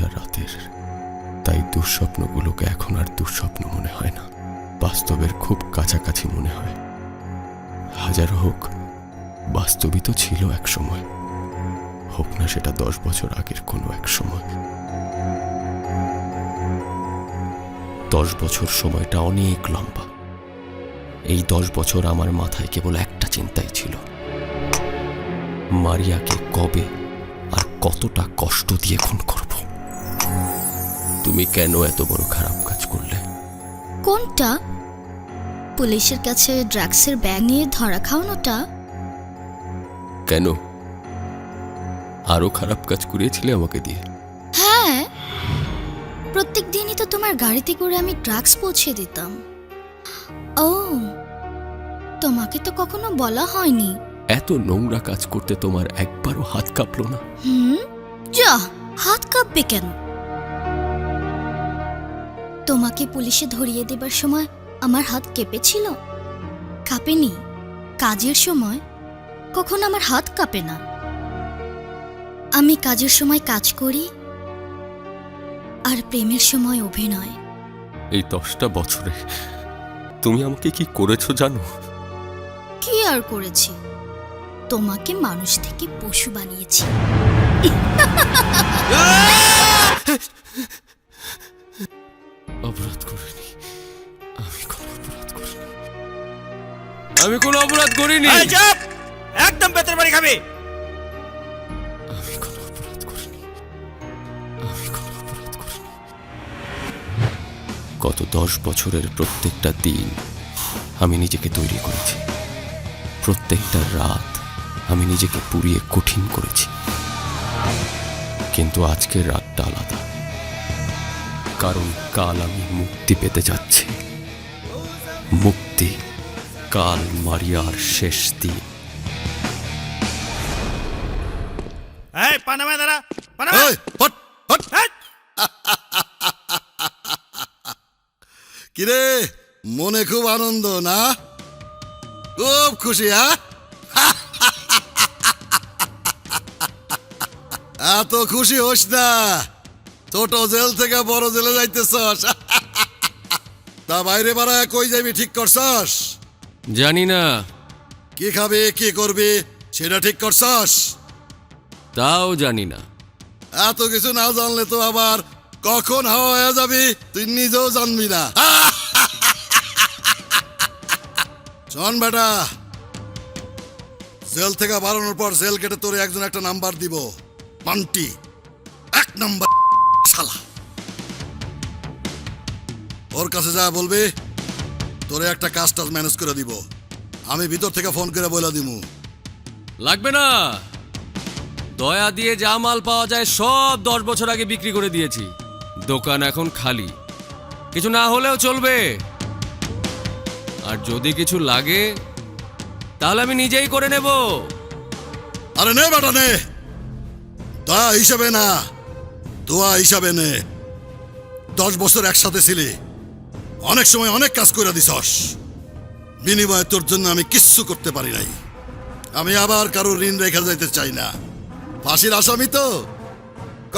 ভালোবাসার রাতের, তাই দুঃস্বপ্নগুলোকে এখন আর দুঃস্বপ্ন মনে হয় না, বাস্তবের খুব কাছাকাছি মনে হয়। হাজার হোক, বাস্তবই তো ছিল এক সময়, হোক না সেটা 10 বছর আগের কোনো এক সময়। 10 বছর সময়টা অনেক লম্বা। এই 10 বছর আমার মাথায় কেবল একটা চিন্তাই ছিল, মারিয়াকে কবে আর কতটা কষ্ট দিয়ে খুন করব। তুমি কেন এত বড় খারাপ কাজ করলে? কোনটা? পুলিশের কাছে ড্রাগসের ব্যাগ নিয়ে ধরা খাওয়ানোটা? কেন? আরো খারাপ কাজ করিয়েছিলে আমাকে দিয়ে? হ্যাঁ, প্রত্যেক দিনই তো তোমার গাড়িতে করে আমি ড্রাগস পৌঁছে দিতাম। ও, তোমাকে তো কখনো বলা হয়নি। এত নোংরা কাজ করতে তোমার একবারও হাত কাঁপলো না? যা, হাত কাঁপবে কেন? তোমাকে পুলিশে ধরিয়ে দেবার সময় আমার হাত কেঁপেছিল? কাঁপেনি। কাজের সময় কখন আমার হাত কাঁপে না। আমি কাজের সময় কাজ করি, আর প্রেমের সময় অভিনয়। এই 10টা বছরে তুমি আমাকে কি করেছো জানো? কি আর করেছি? তোমাকে মানুষ থেকে পশু বানিয়েছি। অপরাধ করিনি, আমি কোনো অপরাধ করিনি, আমি কোনো অপরাধ করিনি। একদম বেতের বাড়ি খাবে। আমি কোনো অপরাধ করিনি, আমি কোনো অপরাধ করিনি। গত 10 বছরের প্রত্যেকটা দিন আমি নিজেকে তৈরি করেছি, প্রত্যেকটা রাত আমি নিজেকে পুড়িয়ে কঠিন করেছি। কিন্তু আজকের রাতটা আলাদা, কারণ কাল আমি মুক্তি পেতে যাচ্ছি। মুক্তি। কাল মারিয়ার শেষ দিন। পানামা দাঁড়া, পানামা। কিরে, মনে খুব আনন্দ না? খুব খুশি? এত খুশি হোস না, ছোট জেল থেকে বড় জেলে যাইতেছস। তা বাইরে বাড়ায় কই যাবি ঠিক করছস? জানি না। কি খাবি, কি করবি সেটা ঠিক করছস? তাও জানি না। এত কিছু না জানলে তো আবার কখন হাওয়া হয়ে যাবি তুই নিজেও জানবি না। শোন বেটা, জেল থেকে বাড়ানোর পর জেল কেটে তোরে একজন একটা নাম্বার দিব, মান্টি। 1 নাম্বার শালা। ওর কাছে যা বলবি তোরে একটা কাজ টাজ ম্যানেজ করে দিব। আমি ভিতর থেকে ফোন করে বলে দিমু। লাগবে না, দয়া দিয়ে যা মাল পাওয়া যায় সব 10 বছর আগে বিক্রি করে দিয়েছি। দোকান এখন খালি, কিছু না হলেও চলবে। আর যদি কিছু লাগে তাহলে আমি নিজেই করে নেব। আরে নে বেটা নে, দয়া হিসাবে না, দোয়া হিসাবে নে। 10 বছর একসাথে ছিলি, অনেক সময় অনেক কাজ করে দিছস, বিনিময়ে তোর জন্য আমি কিচ্ছু করতে পারি নাই। আমি আবার কারো ঋণ রেখে যাইতে চাই না। ফাঁসির আসামি তো,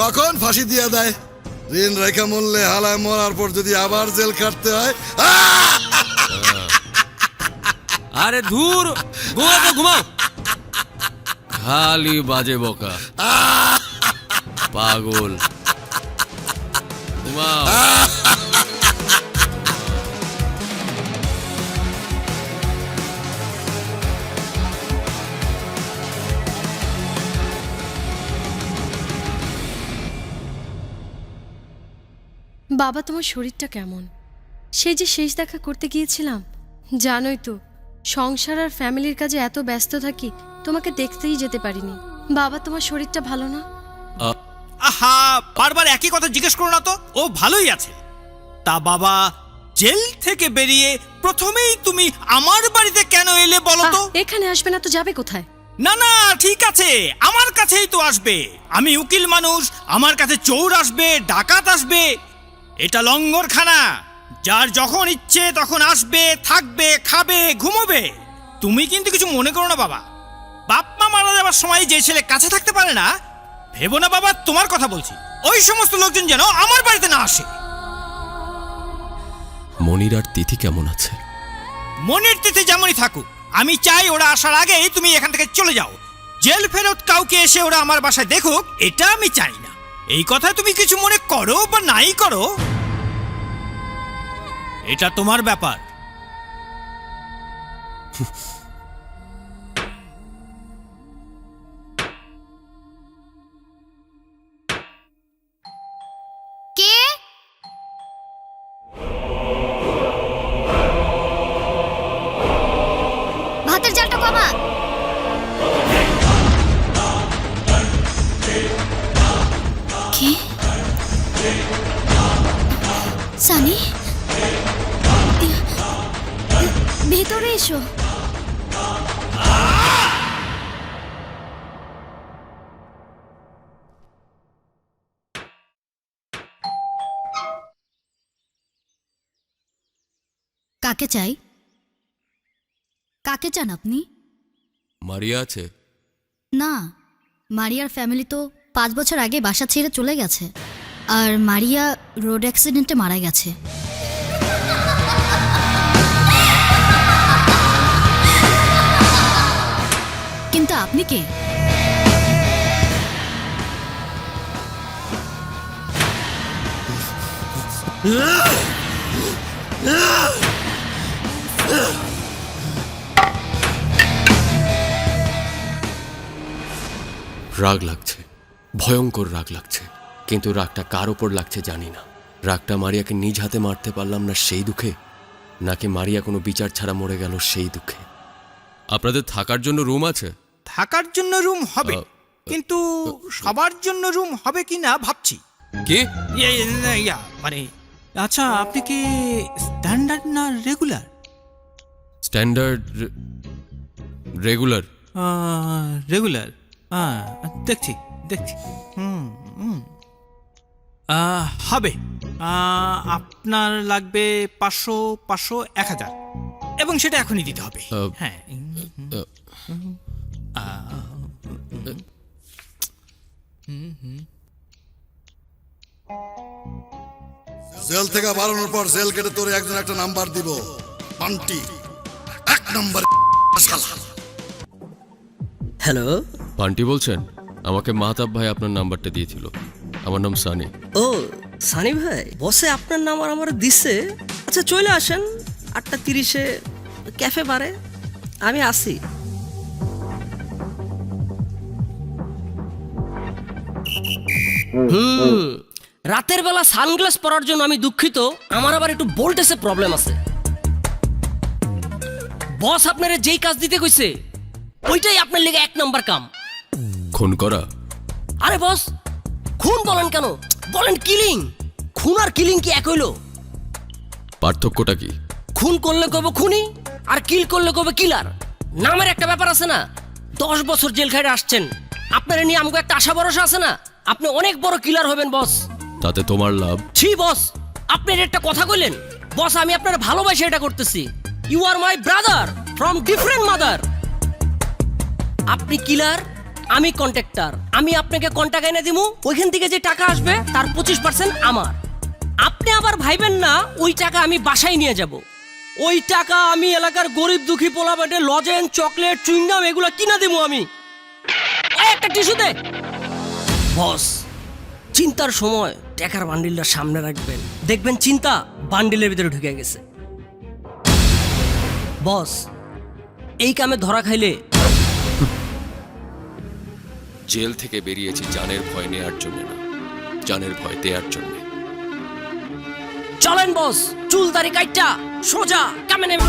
কখন ফাঁসি দিয়ে দেয়। ঋণ রেখা মরলে হালায় মরার পর যদি আবার জেল কাটতে হয়। আরে ধুর, ঘুমাও তো ঘুমাও, খালি বাজে বকা, পাগল। ঘুমাও। বাবা, তোমার শরীরটা কেমন? সেই যে শেষ দেখা করতে গিয়েছিলাম, জানোই তো সংসার আর ফ্যামিলির কাজে এত ব্যস্ত থাকি, তোমাকে দেখতেই যেতে পারিনি। বাবা, তোমার শরীরটা ভালো না? আহা, বারবার একই কথা জিজ্ঞেস করো না তো। ও ভালোই আছে। তা বাবা, জেল থেকে বেরিয়ে প্রথমেই তুমি আমার বাড়িতে কেন এলে বলো তো? এখানে আসবে না তো যাবে কোথায়? না না, ঠিক আছে, আমার কাছেই তো আসবে। আমি উকিল মানুষ, আমার কাছে চোর আসবে, ডাকাত আসবে। এটা লঙ্গরখানা, যার যখন ইচ্ছে তখন আসবে, থাকবে, খাবে, ঘুমোবে। তুমি কিন্তু কিছু মনে করো না বাবা। বাপ মা মারা যাবার সময় যে ছেলে কাছে থাকতে পারে না, ভেবো না বাবা, তোমার কথা বলছি। ওই সমস্ত লোকজন যেন আমার বাড়িতে না আসে। মনির আর তিথি কেমন আছে? মনির তিথি যেমনই থাকুক, আমি চাই ওরা আসার আগেই তুমি এখান থেকে চলে যাও। জেল ফেরত কাউকে এসে ওরা আমার বাসায় দেখুক, এটা আমি চাই না। এই কথা তুমি কিছু মনে করো বা নাই করো, এটা তোমার ব্যাপার। কে? ভাতের জালটা কমা। কে? সানি, ভেতরে এসো। কাকে চাই? কাকে চান আপনি? মারিয়া আছে? না, মারিয়ার ফ্যামিলি তো 5 বছর আগে বাসা ছেড়ে চলে গেছে, আর মারিয়া রোড অ্যাক্সিডেন্টে মারা গেছে। কিন্তু আপনি কে? রাগ লাগছে, ভয়ঙ্কর রাগ লাগছে, কিন্তু রাগটা কার ওপর লাগছে জানি না। রাগটা মারিয়াকে নিজ হাতে মারতে পারলাম না সেই দুঃখে, নাকি মারিয়া কোনো বিচার ছাড়া মরে গেল সেই দুঃখে। আপনাদের থাকার জন্য রুম আছে? থাকার জন্য রুম হবে, কিন্তু সবার জন্য রুম হবে কিনা ভাবছি। কি? মানে আচ্ছা, আপনি কি স্ট্যান্ডার্ড না রেগুলার? Standard, regular. রেগুলার, দেখছি দেখছি। হবে। আপনার লাগবে 500, 500, 1000, এবং সেটা এখনই দিতে হবে। হ্যাঁ। জেল থেকে বাড়ানোর পর জেল কেটে তোরে একজন একটা নাম্বার দিব, পান্টি 1 নাম্বার। হ্যালো, পান্টি বলছেন? আমাকে মাহতাব ভাই আপনার নাম্বারটা দিয়েছিল। আমার নাম সানি। ও সানি ভাই, বসে আপনার নাম্বার আমার দিছে। আচ্ছা চলে আসেন 8:30-এ ক্যাফে বারে, আমি আসি। রাতের বেলা সানগ্লাস পরার জন্য আমি দুঃখিত, আমার আবার একটু ভোল্টেজে প্রবলেম আছে। বস আপনারা যেই কাজ দিতে কইছে ওইটাই আপনার লেগে 1 নাম্বার কাম। খুন করা? আরে বস, খুন বলেন কেন, বলেন কিলিং। খুন আর কিলিং কি এক হইলো? পার্থক্যটা কি? খুন করলে কব খুনি, আর কিল করলে কব কিলার। নামের একটা ব্যাপার আছে না। 10 বছর জেল খাইতে আসছেন, আপনার নিয়ে আমাকে একটা আশা ভরসা আছে না, আপনি অনেক বড় কিলার হবেন বস। তাতে তোমার লাভ? ছি বস, আপনি একটা কথা কইলেন। বস আমি আপনার ভালোবাসে এটা করতেছি। You are my brother from different mother. আপনি কিলার, আমি কন্ট্রাক্টর। আমি আপনাকে কন্ট্রাক্ট এনে দিমু, ওইখান থেকে যে টাকা আসবে তার 25% আমার। আপনি আবার ভাইবেন না ওই টাকা আমি বাসায় নিয়ে যাব। ওই টাকা আমি এলাকার গরিব দুঃখী পোলাপাটে লজেন, চকলেট, চুইংগাম এগুলো কিনা দিমু আমি। ওই একটা টিস্যু দে। বস, চিন্তার সময় টাকার বান্ডিলটা সামনে রাখবেন, দেখবেন চিন্তা বান্ডিলের ভিতরে ঢুকে গেছে। বস, এই কামে ধরা খাইলে জেল থেকে বেরিয়েছি জানের ভয় নেয়ার জন্য না, জানের ভয় দেওয়ার জন্য। চলেন বস, চুল দাড়ি কাইটা সোজা কামে নেমে।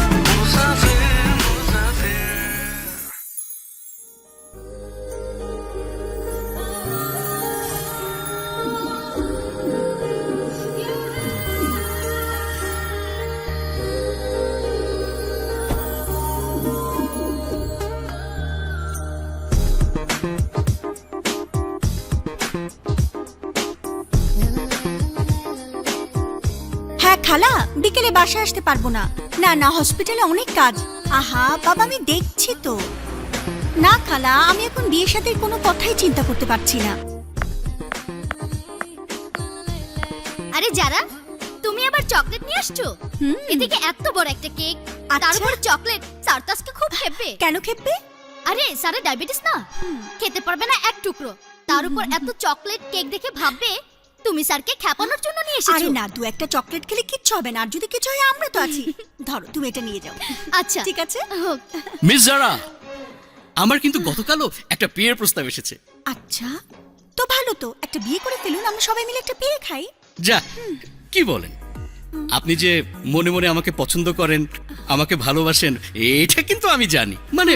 হ্যাঁ খালা, বিকেলে বাসায় আসতে পারবো না। না না, হসপিটালে অনেক কাজ। আহা বাবা, আমি দেখছি তো। না খালা, আমি এখন বিয়ে শাদীর কোনো কথাই চিন্তা করতে পারছি না। আরে যারা তুমি আবার চকলেট নিয়ে আসছো? এদিকে এত বড় একটা কেক, তার আচ্ছা। উপর চকলেট। স্যার তো আজকে খুব খেপবে। কেন খেপবে? আরে স্যারের ডায়াবেটিস না, খেতে পারবে না এক টুকরো। তার উপর এত চকলেট কেক দেখে ভাববে তুমি স্যারকে খেপানোর জন্য নিয়ে এসেছো। আরে না, দু একটা চকলেট খেলে কিচ্ছু হবে না, আর যদি কিছু হয় আমরা তো আছি। ধরো তুমি এটা নিয়ে যাও। আচ্ছা ঠিক আছে। মিস জারা, আমার কিন্তু গতকালও একটা বিয়ের প্রস্তাব এসেছে। আচ্ছা, তো ভালো তো, একটা বিয়ে করে ফেলুন, আমরা সবাই মিলে একটা বিয়ে খাই। যা, কি বলেন? আপনি যে মনে মনে আমাকে পছন্দ করেন, আমাকে ভালোবাসেন, এটা কিন্তু আমি জানি। মানে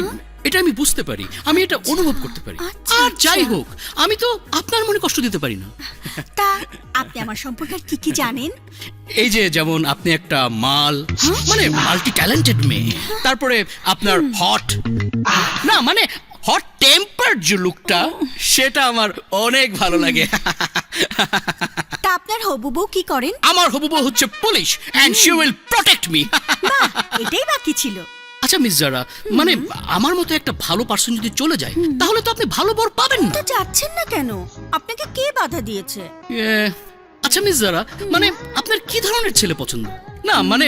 এটা আমি বুঝতে পারি, আমি এটা অনুভব করতে পারি। আচ্ছা, আর যাই আচ্ছা। হোক, আমি তো আপনার মনে কষ্ট দিতে পারি না। তা আপনি আমার সম্পর্কে আর কি কি জানেন? এই যে যেমন আপনি একটা মাল, মানে মাল্টি ট্যালেন্টেড মেয়ে, তারপরে আপনার হট, না মানে হট টেম্পার যে লুকটা, সেটা আমার অনেক ভালো লাগে। তা আপনার হবু বউ কি করেন? আমার হবু বউ হচ্ছে পুলিশ, and she will protect me. বাহ, এটাই বাকি ছিল। আচ্ছা মিস জারা, মানে আমার মতো একটা ভালো পার্সন যদি চলে যায়, তাহলে তো আপনি ভালো বর পাবেন না। তো যাচ্ছেন না কেন? আপনাকে কে বাধা দিয়েছে? আচ্ছা মিস জারা, মানে আপনার কি ধরনের ছেলে পছন্দ? না মানে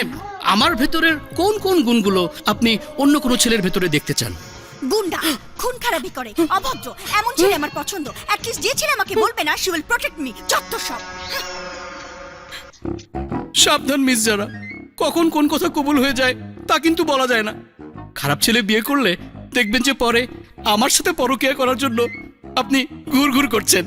আমার ভেতরের কোন কোন গুণগুলো আপনি অন্য কোনো ছেলের ভেতরে দেখতে চান? গুন্ডা, খুন খারাপি করে, অভদ্র, এমন ছেলে আমার পছন্দ। অ্যাটলিস্ট যে ছেলে আমাকে বলবে না শি উইল প্রটেক্ট মি, যত সব। সাবধান মিস জারা, কখন কোন কথা কবুল হয়ে যায় তা কিন্তু বলা যায় না। খারাপ ছেলে বিয়ে করলে দেখবেন যে পরে আমার সাথে পরকীয়া করার জন্য আপনি ঘুর ঘুর করছেন।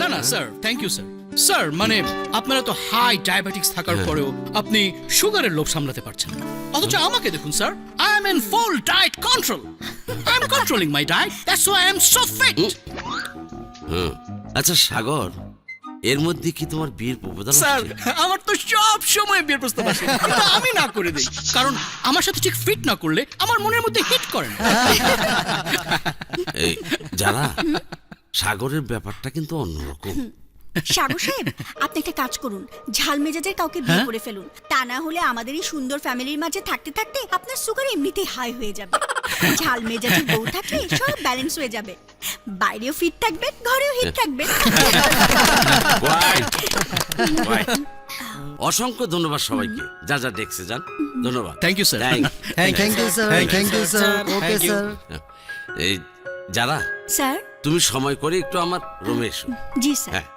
না না sir, thank you sir. Sir মানে আপনারা তো হাই ডায়াবেটিক্স থাকার পরেও আপনি সুগারের লোভ সামলাতে পারছেন না, অথচ আমাকে দেখুন sir, I am in full diet control. I am controlling my diet, that's why I am so fit. আচ্ছা সাগর, এর মধ্যে কি তোমার বিয়ের প্রপোজাল স্যার আসছে? আমার তো সব সময় বিয়ের প্রস্তাব আসে, কিন্তু আমি না করে দেই, কারণ আমার সাথে ঠিক ফিট না করলে আমার মনের মধ্যে হিট করে না। এই যারা, সাগরের ব্যাপারটা কিন্তু অন্যরকম। সাগর সাহেব, আপনি একটা কাজ করুন, ঝাল মেজাজের কাউকে বিয়ে করে ফেলুন। তা না হলে আমাদের এই সুন্দর ফ্যামিলির মাঝে থাকতে থাকতে আপনার সুগার এমনিতেই হাই হয়ে যাবে। ঝাল মেজাজের বউ থাকলে সব ব্যালেন্স হয়ে যাবে, বাইরেও ফিট থাকবেন, ঘরেও হিট থাকবেন। Right. Right. অসংখ্য ধন্যবাদ সবাইকে, যা যা ডেস্কে যান। ধন্যবাদ। Thank you sir. Thank you sir, thank you sir, okay sir. এই যারা, স্যার। তুমি সময় করে একটু আমার রুমে এসো। জি স্যার। হ্যাঁ।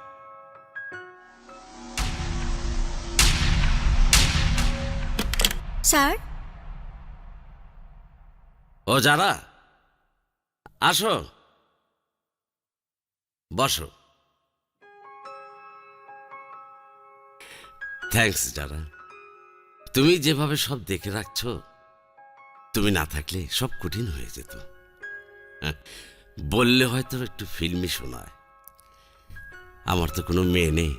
স্যার। ও যারা, আসো, বসো। থ্যাঙ্কস যারা, তুমি যেভাবে সব দেখে রাখছো, তুমি না থাকলে সব কঠিন হয়ে যেত। হ্যাঁ, বললে হয়তো একটু ফিল্মি শোনায়। আমার তো কোনো মেয়ে নেই,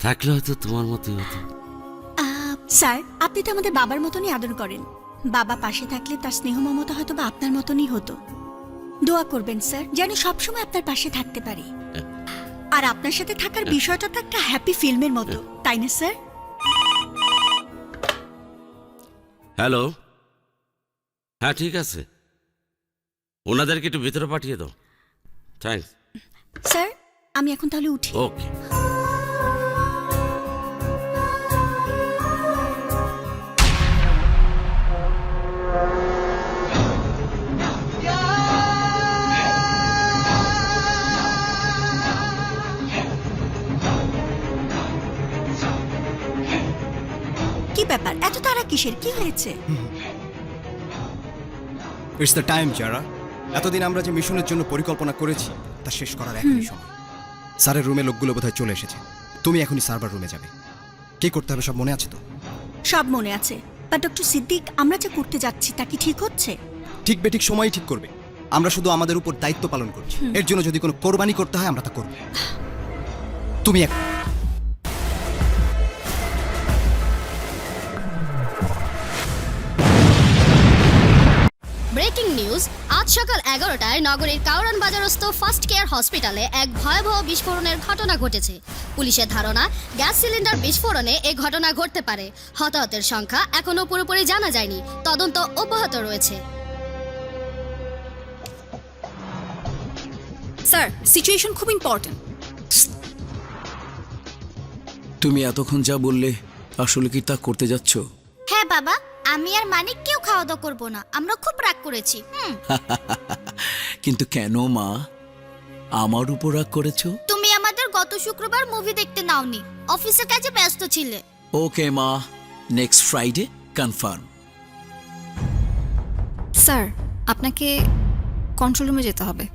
থাকলে হয়তো তোমার মতোই হতো। স্যার, আপনি তো আমাদের বাবার মতনই আদর করেন। বাবা পাশে থাকলে তার স্নেহ মমতা হয়তো বা আপনার মতনই হতো। দোয়া করবেন স্যার, যেন সবসময় আপনার পাশে থাকতে পারি। আর আপনার সাথে থাকার বিষয়টা তো একটা হ্যাপি ফিল্মের মতো, তাই না স্যার? হ্যালো, হ্যাঁ ঠিক আছে, ওনাদেরকে একটু ভিতরে পাঠিয়ে দাও। থ্যাঙ্কস। স্যার, আমি এখন তাহলে উঠি। ওকে। কি ব্যাপার, এত তাড়া কিসের? কি হয়েছে? ইটস দ্য টাইম যারা। এতদিন আমরা যে মিশনের জন্য পরিকল্পনা করেছি তা শেষ করার এখনই সময়। স্যারের রুমে লোকগুলো বোধহয় চলে এসেছে, তুমি এখনই সার্ভার রুমে যাবে। কি করতে হবে সব মনে আছে তো? সব মনে আছে, বাট ডক্টর সিদ্দিক, আমরা যা করতে যাচ্ছি তা কি ঠিক হচ্ছে? ঠিক বেঠিক সময়ই ঠিক করবে। আমরা শুধু আমাদের উপর দায়িত্ব পালন করছি, এর জন্য যদি কোনো কোরবানি করতে হয় আমরা তা করব। তুমি এক ব্রেক ব্রেকিং নিউজ, আজ সকাল 11টায় নগরীর কাউরান বাজারস্থ ফার্স্ট কেয়ার হসপিটালে এক ভয়াবহ বিস্ফোরণের ঘটনা ঘটেছে। পুলিশের ধারণা, গ্যাস সিলিন্ডার বিস্ফোরণে এই ঘটনা ঘটতে পারে। হতাহতের সংখ্যা এখনো পুরোপুরি জানা যায়নি, তদন্ত অব্যাহত রয়েছে। স্যার, সিচুয়েশন খুব ইম্পর্ট্যান্ট। তুমি এতক্ষণ যা বললে আসলে কি তা করতে যাচ্ছ? হ্যাঁ বাবা, আমি আর মানিক কেউ খাওয়া দাওয়া করবো না, আমরা খুব রাগ করেছি। কিন্তু কেন মা, আমার উপর রাগ করেছো? তুমি আমাদের গত শুক্রবার মুভি দেখতে নাওনি, অফিসের কাজে ব্যস্ত ছিলে। ওকে মা, নেক্সট ফ্রাইডে কনফার্ম। স্যার, আপনাকে কন্ট্রোল রুমে যেতে হবে।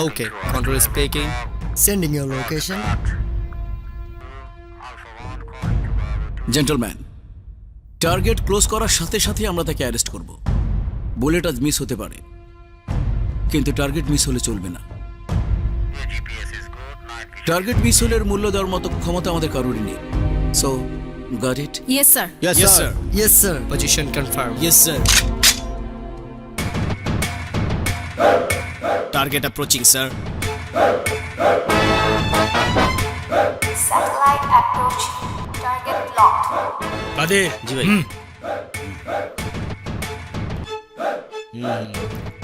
Okay, control speaking. Sending your location. Gentleman, target close করার সাথে সাথে আমরা তাকে অ্যারেস্ট করব। বুলেট আজ মিস হতে পারে, কিন্তু টার্গেট মিস হলে চলবে না। টার্গেট মিস হলের মূল্য দেওয়ার মতো ক্ষমতা আমাদের কারোরই নেই। So got it? Yes sir. Yes, sir. Yes, sir. Position confirmed. Yes, sir. Target approaching, sir. Satellite approach. Target locked. কাদের? জি ভাই।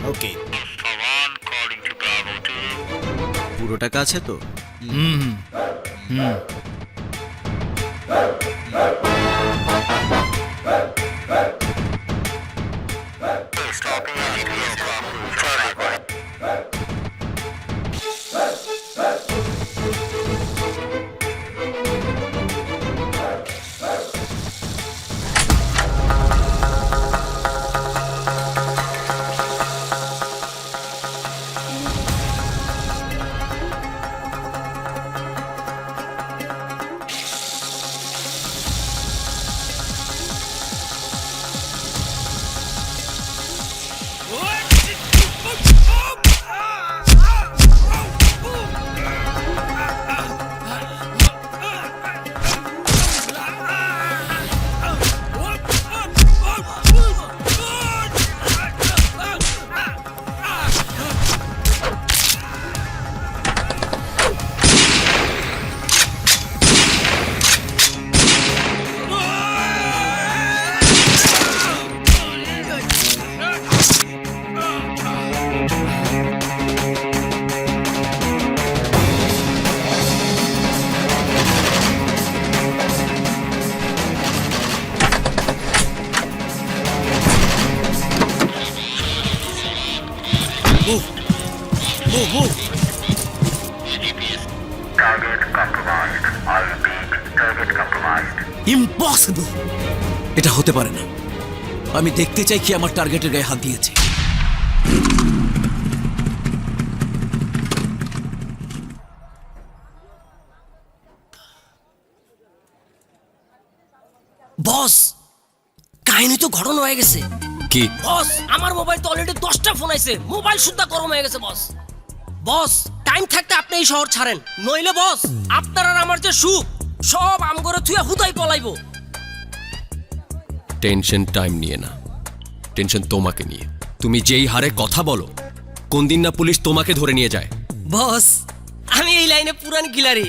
ওকে। পুরো টাকা আছে তো? ইম্পসিবল! এটা হতে পারে না। আমি দেখতে চাই কি আমার টার্গেটের গায়ে হাত দিয়েছে। বস, কাহিনী তো ঘটনা হয়ে গেছে। কি? বস, আমার মোবাইল তো অলরেডি 10টা ফোন আইছে, মোবাইল সুদ্ধা গরম হয়ে গেছে বস। বস, টাইম থাকতে আপনি এই শহর ছাড়েন, নইলে বস আপনার আর আমার যে সুখ সব আমগরে থুয়া হুদাই পলাইবো। টেনশন টাইম নিয়ে না, টেনশন তোমাকে নিয়ে। তুমি যেই হারে কথা বলো, কোন দিন না পুলিশ তোমাকে ধরে নিয়ে যায়। বস, আমি এই লাইনে পুরান কিলারি।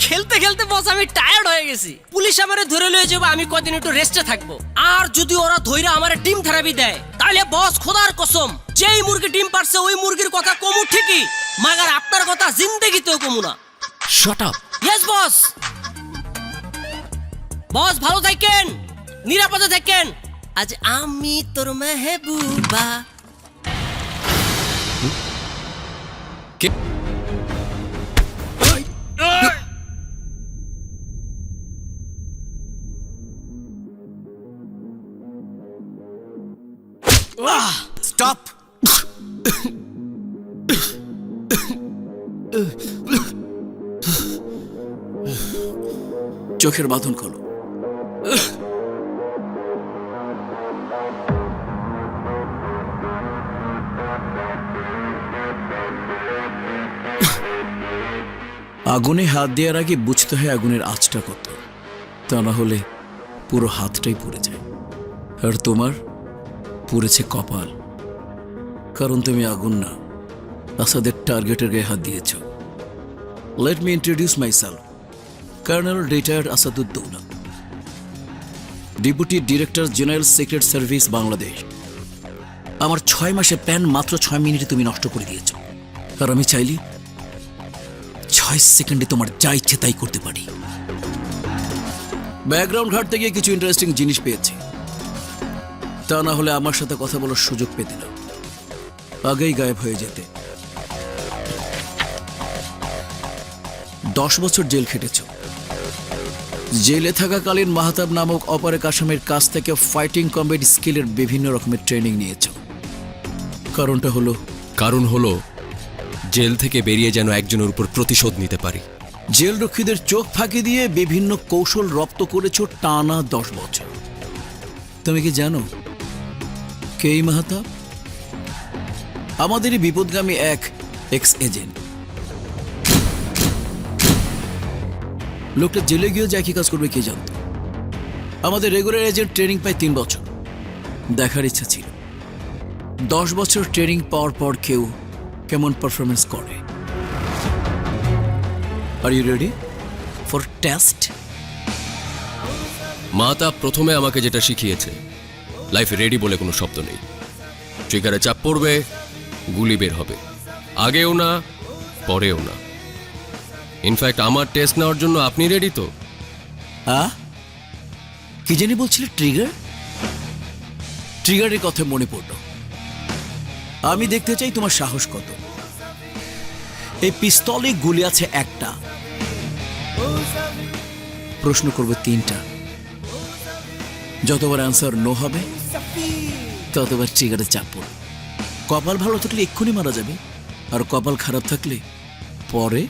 খেলতে খেলতে বস আমি টায়ার্ড হয়ে গেছি। পুলিশ আমারে ধরে লয়ে যাবে, আমি কদিন একটু রেস্টে থাকবো। আর যদি ওরা ধইরা আমারে ডিম থেরাপি দেয়, তাহলে বস খোদার কসম, যেই মুরগি ডিম পারছে ওই মুরগির কথা কমু ঠিকই, মাগার আপনার কথা জিন্দেগিতেও কমু না। Shut up. Yes boss. বস ভালো থাকেন, নিরাপদে থাকেন। আজ আমি তোর মেহবুবা। কে? স্টপ! চোখের বাঁধন খোলো। আগুনে হাত দেওয়ার আগে বুঝতে হয় আগুনের আঁচটা কত, তা না হলে পুরো হাতটাই পুড়ে যায়। আর তোমার পুড়েছে কপাল, কারণ তুমি আগুন না, আসাদের টার্গেটের গায়ে হাত দিয়েছ। Let me introduce myself, colonel retired Asaduddoula, deputy director general secret service Bangladesh. আমার 6 মাসে প্ল্যান মাত্র 6 মিনিটে তুমি নষ্ট করে দিয়েছ, আর আমি চাইলে 6 সেকেন্ডে তোমার যা ইচ্ছে তাই করতে পারি। ব্যাকগ্রাউন্ড ঘাটতে গিয়ে কিছু ইন্টারেস্টিং জিনিস পেয়েছি, তা না হলে আমার সাথে কথা বলার সুযোগ পেতে না, আগেই গায়েব হয়ে যেতে। 10 বছর জেল খেটেছ। জেলে থাকাকালীন মাহতাব নামক অপরেক আসামের কাছ থেকে ফাইটিং কমব্যাট স্কিলের বিভিন্ন রকমের ট্রেনিং নিয়েছ। কারণ হলো জেল থেকে বেরিয়ে যেন একজনের উপর প্রতিশোধ নিতে পারি। জেল রক্ষীদের চোখ ফাঁকি দিয়ে বিভিন্ন কৌশল রপ্ত করেছ টানা 10 বছর। তুমি কি জানো কে এই মাহতাব? আমাদেরই বিপদগামী এক এক্স এজেন্ট। লোকটা জেলে গিয়েও যা কি কাজ করবে কে জানত। আমাদের রেগুলার এজেন্ট ট্রেনিং পায় 3 বছর। দেখার ইচ্ছা ছিল 10 বছর ট্রেনিং পাওয়ার পর কেউ কেমন পারফরমেন্স করে। Are you ready for test? মাতা প্রথমে আমাকে যেটা শিখিয়েছে, লাইফে রেডি বলে কোনো শব্দ নেই। ট্রিগারে চাপ পড়বে, গুলি বের হবে, আগেও না পরেও না। ইনফ্যাক্ট আমার টেস্ট নেওয়ার জন্য আপনি রেডি তো? কি জানি বলছিলে? ট্রিগার? ট্রিগারের কথা মনে পড়ল। আমি দেখতে চাই তোমার সাহস কত। এই পিস্তলে গুলি আছে একটা, প্রশ্ন করব 3টা। যতবার অ্যান্সার নো হবে ততবার ট্রিগারে চাপ পড়বে। কপাল ভালো থাকলে এক্ষুনি মারা যাবে, আর কপাল খারাপ থাকলে পরে।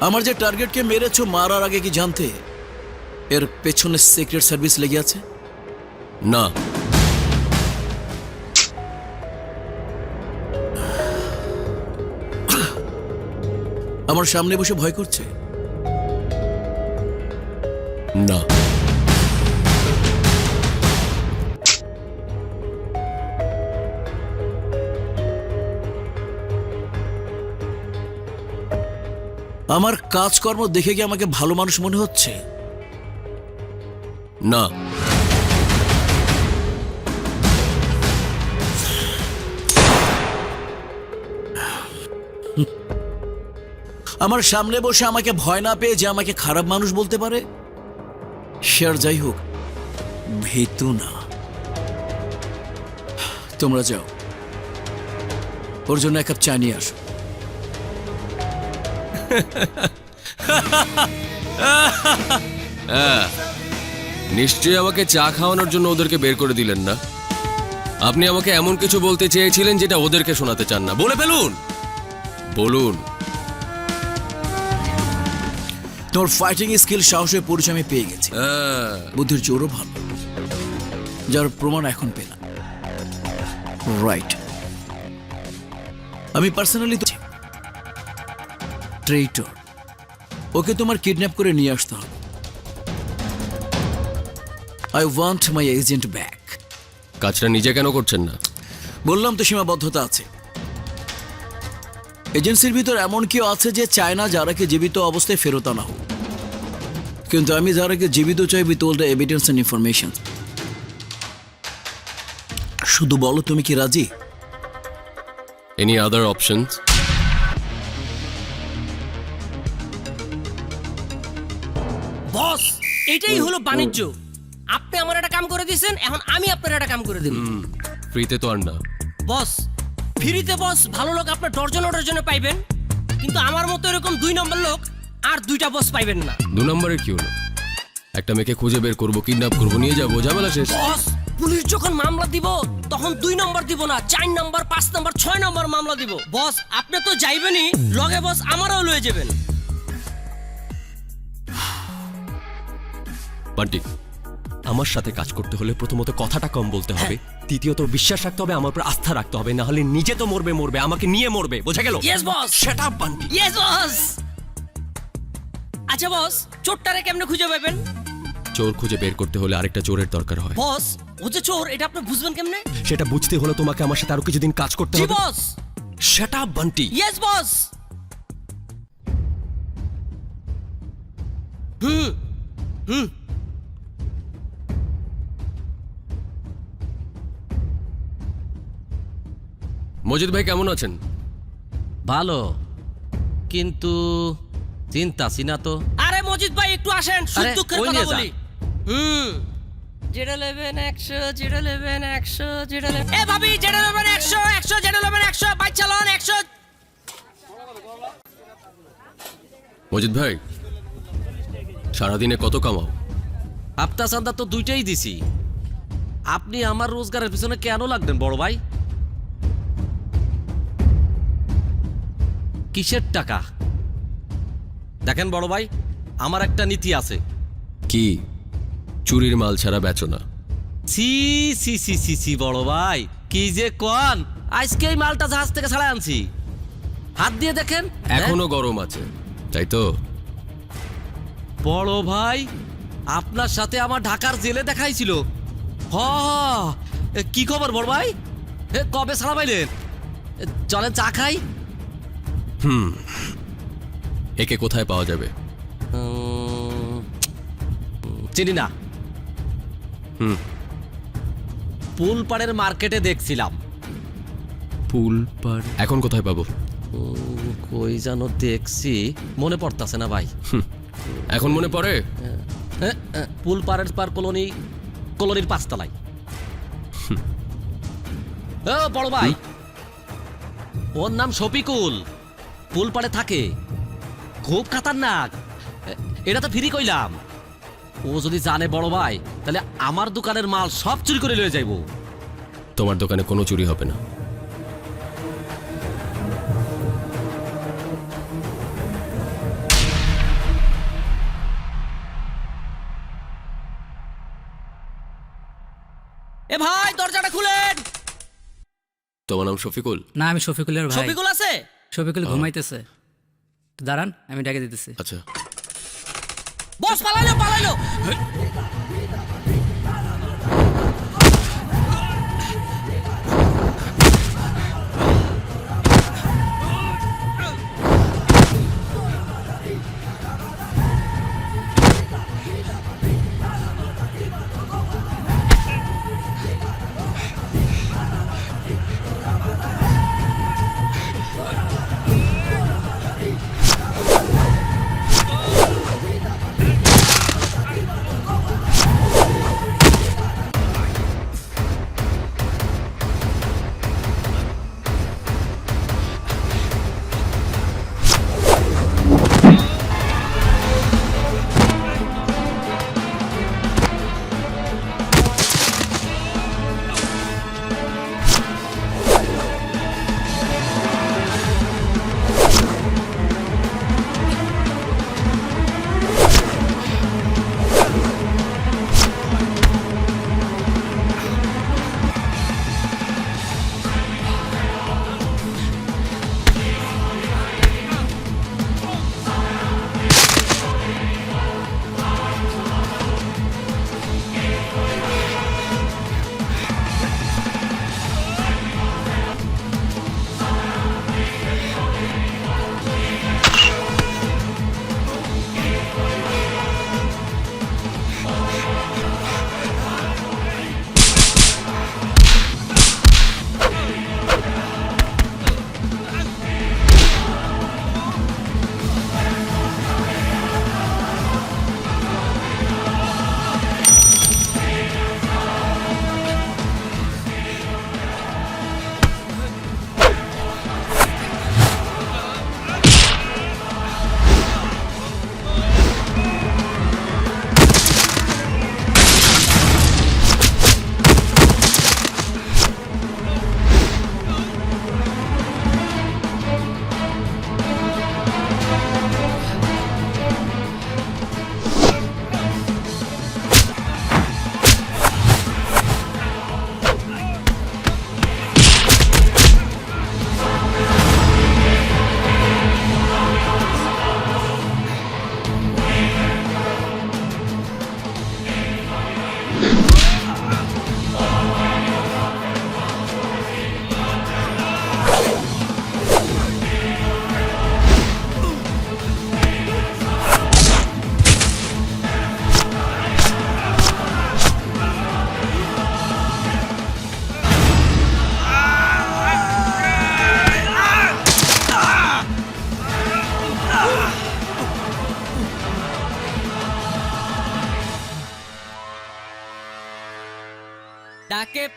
আমার যে টার্গেটকে মেরেছো মারার আগে কি জানতে এর পেছনে সিক্রেট সার্ভিস লেগে আছে? না। আমার সামনে বসে ভয় করছে? না। আমার কাজকর্ম দেখে কি আমাকে ভালো মানুষ মনে হচ্ছে? না। আমার সামনে বসে আমাকে ভয় না পেয়ে যে আমাকে খারাপ মানুষ বলতে পারে, সে আর যাই হোক ভীতু না। তোমরা যাও, ওর জন্য 1 কাপ চা নিয়ে আসো। নিশ্চয়ই আমাকে চা খাওয়ানোর জন্য ওদেরকে বের করে দিলেন না। আপনি আমাকে এমন কিছু বলতে চেয়েছিলেন যেটা ওদেরকে শোনাতে চান না। বলে ফেলুন, বলুন। তোর ফাইটিং স্কিল, সাহসের পরিচয় আমি পেয়ে গেছি। বুদ্ধির জোরও ভালো, যার প্রমাণ এখন পেলাম। রাইট, আমি পার্সোনালি ট্রেইটর, ওকে তোমার কিডন্যাপ করে নিয়ে আসতে হবে। I want my agent back. কাজটা নিজে কেন করছেন না? বললাম তো সীমাবদ্ধতা আছে। এজেন্সির ভিতর এমন কেউ আছে যে চায় না যারাকে জীবিত অবস্থায় ফেরত আনা হোক, কিন্তু আমি যারাকে জীবিত চাই with all the evidence and information. শুধু বলো তুমি কি রাজি? Any other options? বস, এটাই হলো বাণিজ্য। আপনি আমার একটা কাম করে দিয়েছেন, এখন আমি আপনার একটা কাম করে দেব। ফ্রিতে তো আর না বস। ফ্রিতে বস ভালো লোক আপনার ডজনে পাইবেন, কিন্তু আমার মতো এরকম 2 নম্বর লোক আর 2টা বস পাইবেন না। 2 নম্বরের কি হলো? একটা মেয়েকে খুঁজে বের করবো, কিডন্যাপ করবো, নিয়ে যাবো, ঝামেলা শেষ। বস, পুলিশ যখন মামলা দিব তখন 2 নম্বর দিব না, 4 নম্বর, 5 নম্বর, 6 নম্বর মামলা দিব। বস, আপনি তো যাইবেনই লগে, বস আমারও লয়ে যাবেন। বান্টি, আমার সাথে কাজ করতে হলে প্রথমত কথাটা কম বলতে হবে, দ্বিতীয়ত বিশ্বাস রাখতে হবে, আমার উপর আস্থা রাখতে হবে, না হলে নিজে তো মরবে আমাকে নিয়ে মরবে, বোঝা গেল? Yes boss. Shut up Bunty. Yes বস। আচ্ছা বস, চোরটারে কেমনে খুঁজে পাবেন? চোর খুঁজে বের করতে হলে আরেকটা চোরের দরকার হয়। বস, ও যে চোর এটা আপনি বুঝবেন কেমনে? সেটা বুঝতে হলে তোমাকে আমার সাথে আরো কিছুদিন কাজ করতে জি হবে। Boss. Shut up Bunty. Yes boss. Majid ভাই কেমন আছেন? ভালো, কিন্তু চিন্তাছি না তো। আরে মজিদ ভাই একটু আসেন, সুখ আরে, দুঃখের কই কথা নিয়ে বলি। যেটা নেবেন 100, যেটা নেবেন 100, যেটা নেবেন। এ ভাবি, যেটা নেবেন 100, 100, যেটা নেবেন 100, বাইক চালান 100। মজিদ ভাই, সারাদিনে কত কামাও? আপনার চান্দা তো দুইটাই দিছি। আপনি আমার রোজগারের পিছনে কেন লাগবেন বড় ভাই? কিসের টাকা? দেখেন বড় ভাই, আমার একটা নীতি আছে। কি? চুরির মাল ছাড়া বেচো না? সি সি সি সি সি বড় ভাই, কি যে কোন! আজকে এই মালটা জাহাজ থেকে ছাড়া আনছি, হাত দিয়ে দেখেন এখনো গরম আছে, তাই তো? বড় ভাই, আপনার সাথে আমার ঢাকার জেলে দেখাইছিল। হ, কি খবর বড় ভাই? কবে ছাড়া পাইলেন? চলেন চা খাই। একে কোথায় পাওয়া যাবে? চিনি না। পুলপাড়ের মার্কেটে দেখছিলাম। পুলপাড়? এখন কোথায় পাবো? কই যেন দেখছি, মনে পড়তাছে না ভাই। এখন মনে পড়ে? পুলপাড়ের পার কলোনির 5 তলায়। ও বড় ভাই, ওর নাম শফিকুল, পুলপাড়ে থাকে, খুব খাতারনাক। এটা তো ফ্রি কইলাম। ও যদি জানে বড় ভাই, তাহলে আমার দোকানের মাল সব চুরি করে লয়ে যাইবো। তোমার দোকানে কোনো চুরি হবে না। এ ভাই, দরজাটা খুলেন। তোমার নাম শফিকুল? না, আমি শফিকুলের ভাই। শফিকুল আছে? শফিকুল ঘুমাইতেছে। দাঁড়ান, আমি ডেকে দিতেছি। আচ্ছা। বস পালাইলো, পালাইলো।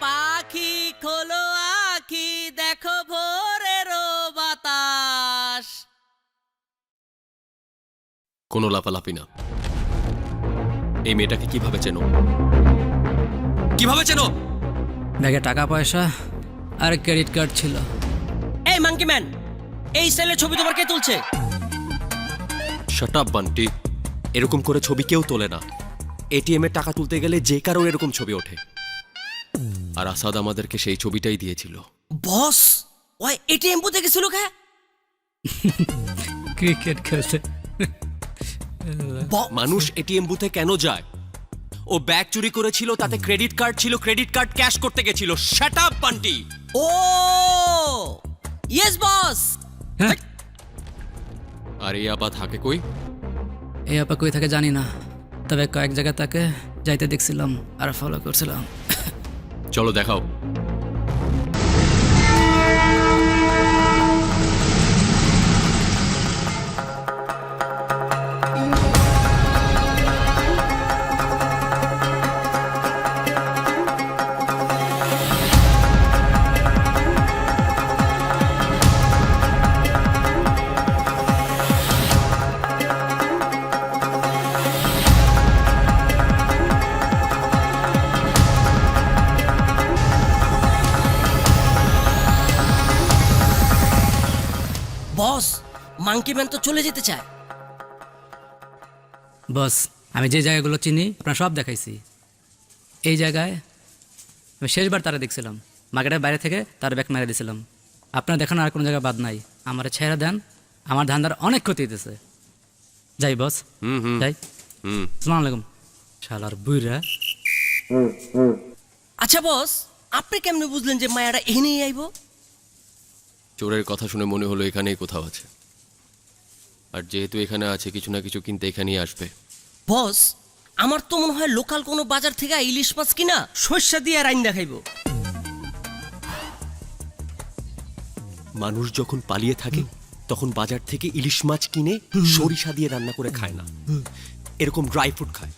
পাখি খোলো আখি দেখো ভোরেরও বাতাস। কোনো লাফালাফি না। এই মেয়েটাকে কিভাবে চেনো? কিভাবে চেনো? ব্যাগে টাকা পয়সা আর ক্রেডিট কার্ড ছিল। এই মাঙ্কি ম্যান, এই সেলের ছবি তোমার কে তুলছে? শাট আপ বান্টি। এরকম করে ছবি কেউ তোলে না। এটিএম এ টাকা তুলতে গেলে যে কারো এরকম ছবি ওঠে। আর আসাদ আমাদেরকে সেই ছবিটাই দিয়েছিল। বস, ওই এটিএম বুথে গেছিল কে? ক্রিকেট খেলতে। মানুষ এটিএম বুথে কেন যায়? ও ব্যাগ চুরি করেছিল, তাতে ক্রেডিট কার্ড ছিল, ক্রেডিট কার্ড ক্যাশ করতে গেছিল। Shut up Bunty. ও ইয়েস বস। আর এই আপা থাকে কই? এই আপা কই থাকে জানি না, তবে কয়েক জায়গায় তাকে যাইতে দেখছিলাম আর ফলো করছিলাম। চলো দেখাও। বস, মাঙ্কি ম্যান তো চলে যেতে চায়। বস, আমি যে জায়গাগুলো চিনি আপনার সব দেখাইছি। এই জায়গায় আমি শেষবার তারা দেখছিলাম। মার্কেটের বাইরে থেকে তার ব্যাগ মেরে দিয়েছিলাম। আপনার দেখানো আর কোনো জায়গা বাদ নাই। আমার ছেড়ে দেন, আমার ধান্দার অনেক ক্ষতি হইতেছে। যাই বস, যাই। আসসালামু আলাইকুম। শালার বুইরা। আচ্ছা বস, আপনি কেমনে বুঝলেন যে মায়াটা এখানেই আইব? চোরের কথা শুনে মনে হলো এখানেই কোথাও আছে। আর যেহেতু এখানে আছে, কিছু না কিছু কিনতে এখানেই আসবে। বস, আমার তো মনে হয় লোকাল কোনো বাজার থেকে ইলিশ মাছ কিনা সর্ষা দিয়ে রাইন দেখাইব। মানুষ যখন পালিয়ে থাকে তখন বাজার থেকে ইলিশ মাছ কিনে সরিষা দিয়ে রান্না করে খায় না, এরকম ড্রাই ফ্রুট খায়।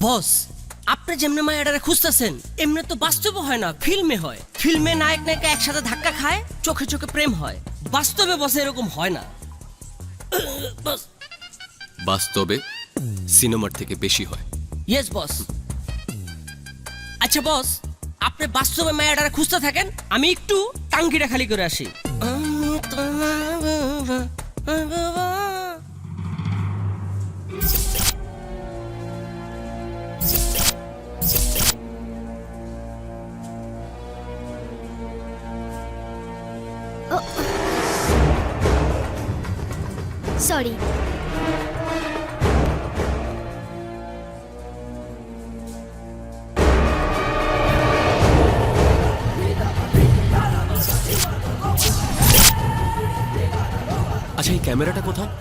বস, আপনি যেমনে মায়াটারে খুঁজতেছেন এমনি তো বাস্তবে হয় না, ফিল্মে হয়। ফিল্মে নায়ক নায়িকা একসাথে ধাক্কা খায়, চোখে চোখে প্রেম হয়। বাস্তবে বস এরকম হয় না। বাস্তবে সিনেমার থেকে বেশি হয়। Yes boss. আচ্ছা বস, আপনি বাস্তবে মায়াটারে খুঁজতে থাকেন, আমি একটু টাঙ্কিটা খালি করে আসি। সরি। আচ্ছা, এই ক্যামেরাটা কোথায়?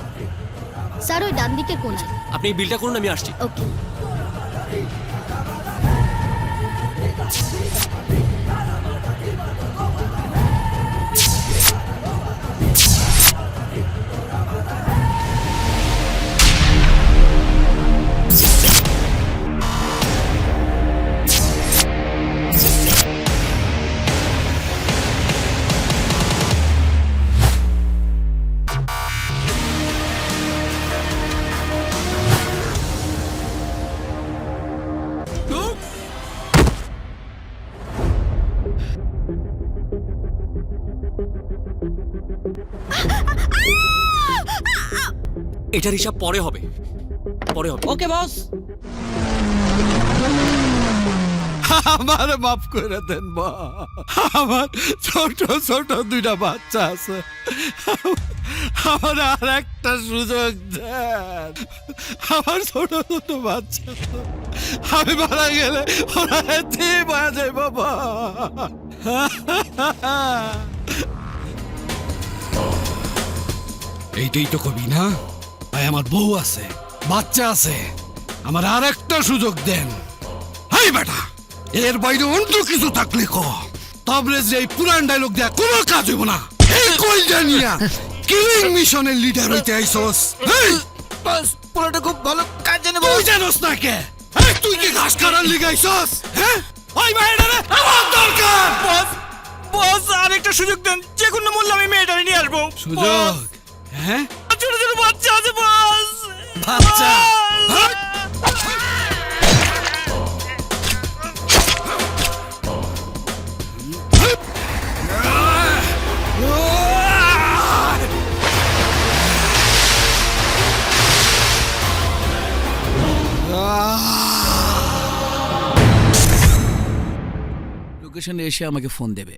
স্যার, ওই ডান দিকের কোণায়। আপনি এই বিলটা করুন, আমি আসছি। ওকে। এটার হিসাব পরে হবে, পরে হবে। ওকে বস। আমার মাফ করে দেন মা, আমার ছোট ছোট দুইটা বাচ্চা আছে, আমার আর একটা সুযোগ দেন। আমার ছোট ছোট বাচ্চা, আমি মারা গেলে ওরা এতে মারা যায় বাবা। এইটাই তো কবি না ভাই, আমার বউ আছে, বাচ্চা আছে, আমার আর একটা সুযোগ দেন। হাই বেটা, এর বাইরে অন্য কিছু থাকলে ক, তবে যে এই পুরান ডায়লগ দেয়া কোনো কাজ হইব না। এই কই জানিয়া কিলিং মিশনের লিডার হইতে আইছস? এই বাস, পুরোটা খুব ভালো কাজ জানে, তুই জানোস না কে? তুই কি ঘাস কাটার লিগাইছস? হ্যাঁ, ওই মেয়েটারে আমার দরকার। বস বস আরেকটা সুযোগ দেন, যে কোনো মূল্যে আমি মেয়েটারে নিয়ে আসবো। সুযোগ? হ্যাঁ, ছোট ছোট বাচ্চা আছে বস। বাচ্চা? হ্যাঁ? লোকেশনে এসে আমাকে ফোন দেবে,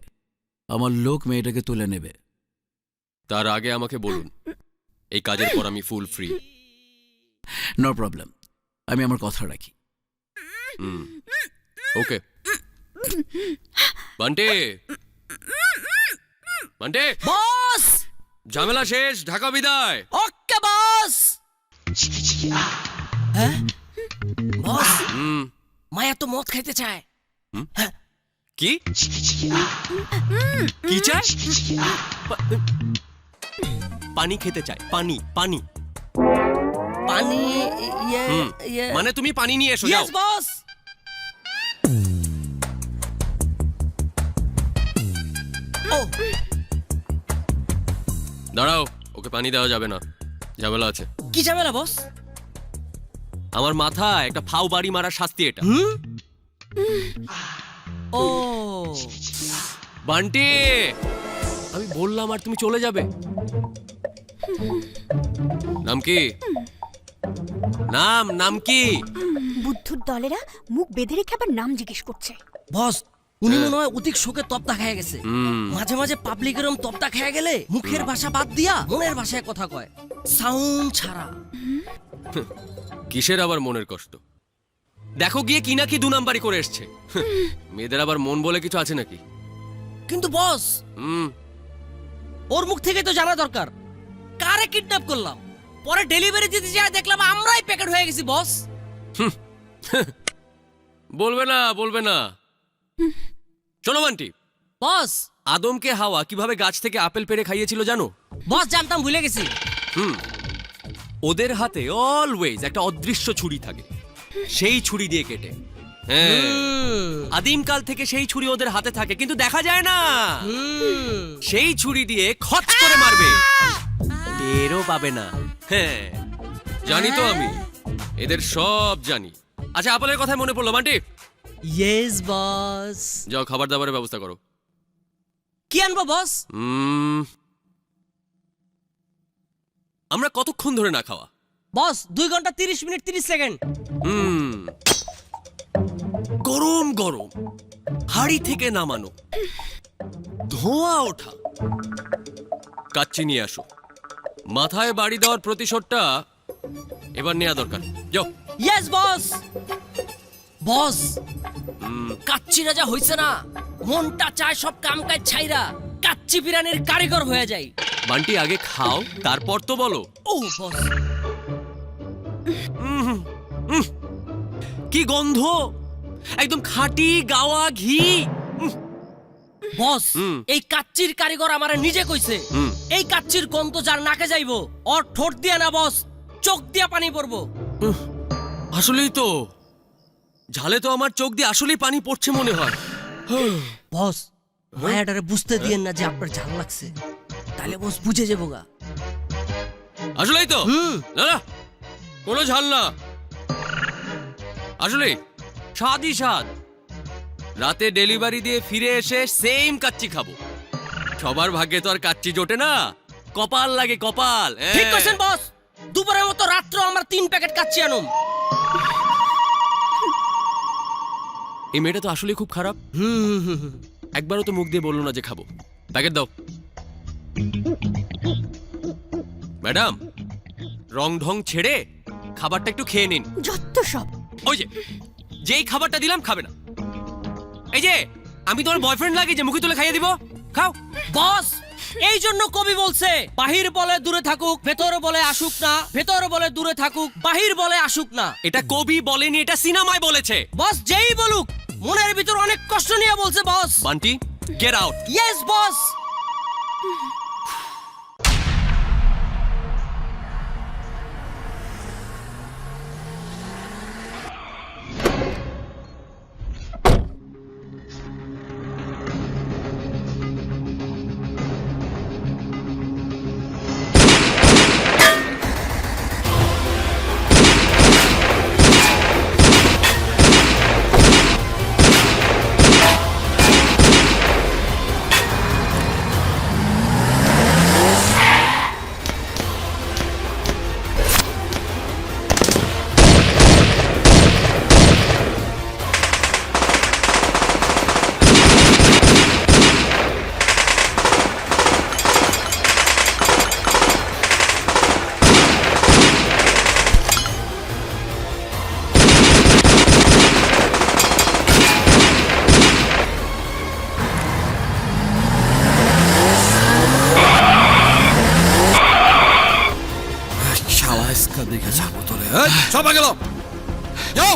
আমার লোক মেয়েটাকে তুলে নেবে। তার আগে আমাকে বলুন, এই কাজের পর আমি ফুল ফ্রি। নো প্রবলেম, আমি আমার কথা রাখি। ওকে বান্টে, বান্টে, বস ঝামেলা শেষ, ঢাকা বিদায়। ওকে বস। হ্যাঁ বস, মায়া তো মদ খাইতে চায়। কি কি চায়? পানি খেতে চায়, পানি পানি। পানি ইয়ে মানে তুমি পানি নিয়ে এসো, যাও। Yes boss. ও দাঁড়াও, ওকে পানি দেওয়া যাবে না, ঝামেলা আছে। কি ঝামেলা বস? আমার মাথায় একটা ফাউ বাড়ি মারার শাস্তি এটা। ও বান্টি, আমি বললাম আর তুমি চলে যাবে। নাম কি? নাম কি? বুদ্ধুর দলেরা মুখ বেঁধে রেখে আবার নাম জিজ্ঞেস করছে। বস, উনি মনে হয় অধিক শোকে তপ্তা খেয়ে গেছে। মাঝে মাঝে পাবলিক এরম তপ্তা খেয়ে গেলে মুখের ভাষা বাদ দিয়া মনের ভাষায় কথা কয়, সাউন্ড ছাড়া। কিসের আবার মনের কষ্ট? দেখো গিয়ে কি না কি 2 নাম্বারই করে এসছে। মেয়েদের আবার মন বলে কিছু আছে নাকি? কিন্তু বস, ওর মুখ থেকে তো জানা দরকার কারে কিডন্যাপ করলাম। পরে ডেলিভারি দিতে যায় দেখলাম আমরাই প্যাকেট হয়ে গেছি বস। বলবে না, বলবে না। শোনো বান্টি, বস আদমকে হাওয়া কিভাবে গাছ থেকে আপেল পেড়ে খাইয়েছিল জানো? বস জানতাম, ভুলে গেছি। ওদের হাতে অলওয়েজ একটা অদৃশ্য ছুরি থাকে, সেই ছুরি দিয়ে কেটে। হ্যাঁ, আদিমকাল থেকে সেই ছুরি ওদের হাতে থাকে, কিন্তু দেখা যায় না। সেই ছুরি দিয়ে খচ করে মারবে, টেরও পাবে না। হ্যাঁ, জানি তো আমি, এদের সব জানি। আচ্ছা, আপেলের কথায় মনে পড়লো বান্টি। ইয়েস বস। যাও, খাবার দাবারের ব্যবস্থা করো। কি আনবো বস? আমরা কতক্ষণ ধরে না খাওয়া? বস 2 ঘন্টা 30 মিনিট 30 সেকেন্ড। গরম গরম হাড়ি থেকে নামানো, ধোঁয়া ওঠা কাচ্চি নিয়ে আসো। মাথায় বাড়ি দেওয়ার প্রতিশোধটা এবার নেওয়া দরকার। যাও। Yes boss. বস, কাচ্চি রাজা হইছে না, মনটা চায় সব কাম কাজ ছাইরা কাচ্চি বিরিয়ানির কারিগর হয়ে যায়। বান্টি, আগে খাও, তারপর তো বলো। ও বস, কি গন্ধ, একদম খাঁটি গাওয়া ঘি। বস, এই কাচ্চির কারিগর আমারে নিজে কইছে, এই কাচ্চির গন্ধ যার নাকে যাইবো ওর ঠোঁট দিয়া না বস, চোখ দিয়া পানি পড়বো। আসলেই তো, ঝালে তো আমার চোখ দিয়ে আসলেই পানি পড়ছে মনে হয়। বস, মায়াটারে বুঝতে দিয়েন না যে আপনার ঝাল লাগছে, তাহলে বস বুঝে যাবো গা। আসলেই তো, না না কোনো ঝাল না, আসলে স্বাদই স্বাদ। রাতে ডেলিভারি দিয়ে ফিরে এসে সেম কাচ্চি খাবো। সবার ভাগ্যে তো আর কাচ্চি জোটে না, কপাল লাগে কপাল। ঠিক কইছেন বস, দুপুরের মতো রাত্র আমরা 3 প্যাকেট কাচ্চি আনুম। এই মেয়েটা তো আসলে খুব খারাপ। একবারও তো মুখ দিয়ে বললো না যে খাবো। প্যাকেট দাও ম্যাডাম, রং ঢং ছেড়ে খাবারটা একটু খেয়ে নিন। যত সব। ওই যে যেই খাবারটা দিলাম খাবে না। এই যে আমি তোমার বয়ফ্রেন্ড লাগি যে মুখে তুলে খাইয়ে দিব, খাও। বস, এই জন্য কবি বলছে, বাহির বলে দূরে থাকুক, ভেতর বলে আসুক না, ভেতর বলে দূরে থাকুক, বাহির বলে আসুক না। এটা কবি বলেনি, এটা সিনেমায় বলেছে। বস যেই বলুক, মনের ভিতর অনেক কষ্ট নিয়ে বলছে boss. Bunty, get out. Yes boss. সব গেল যাও।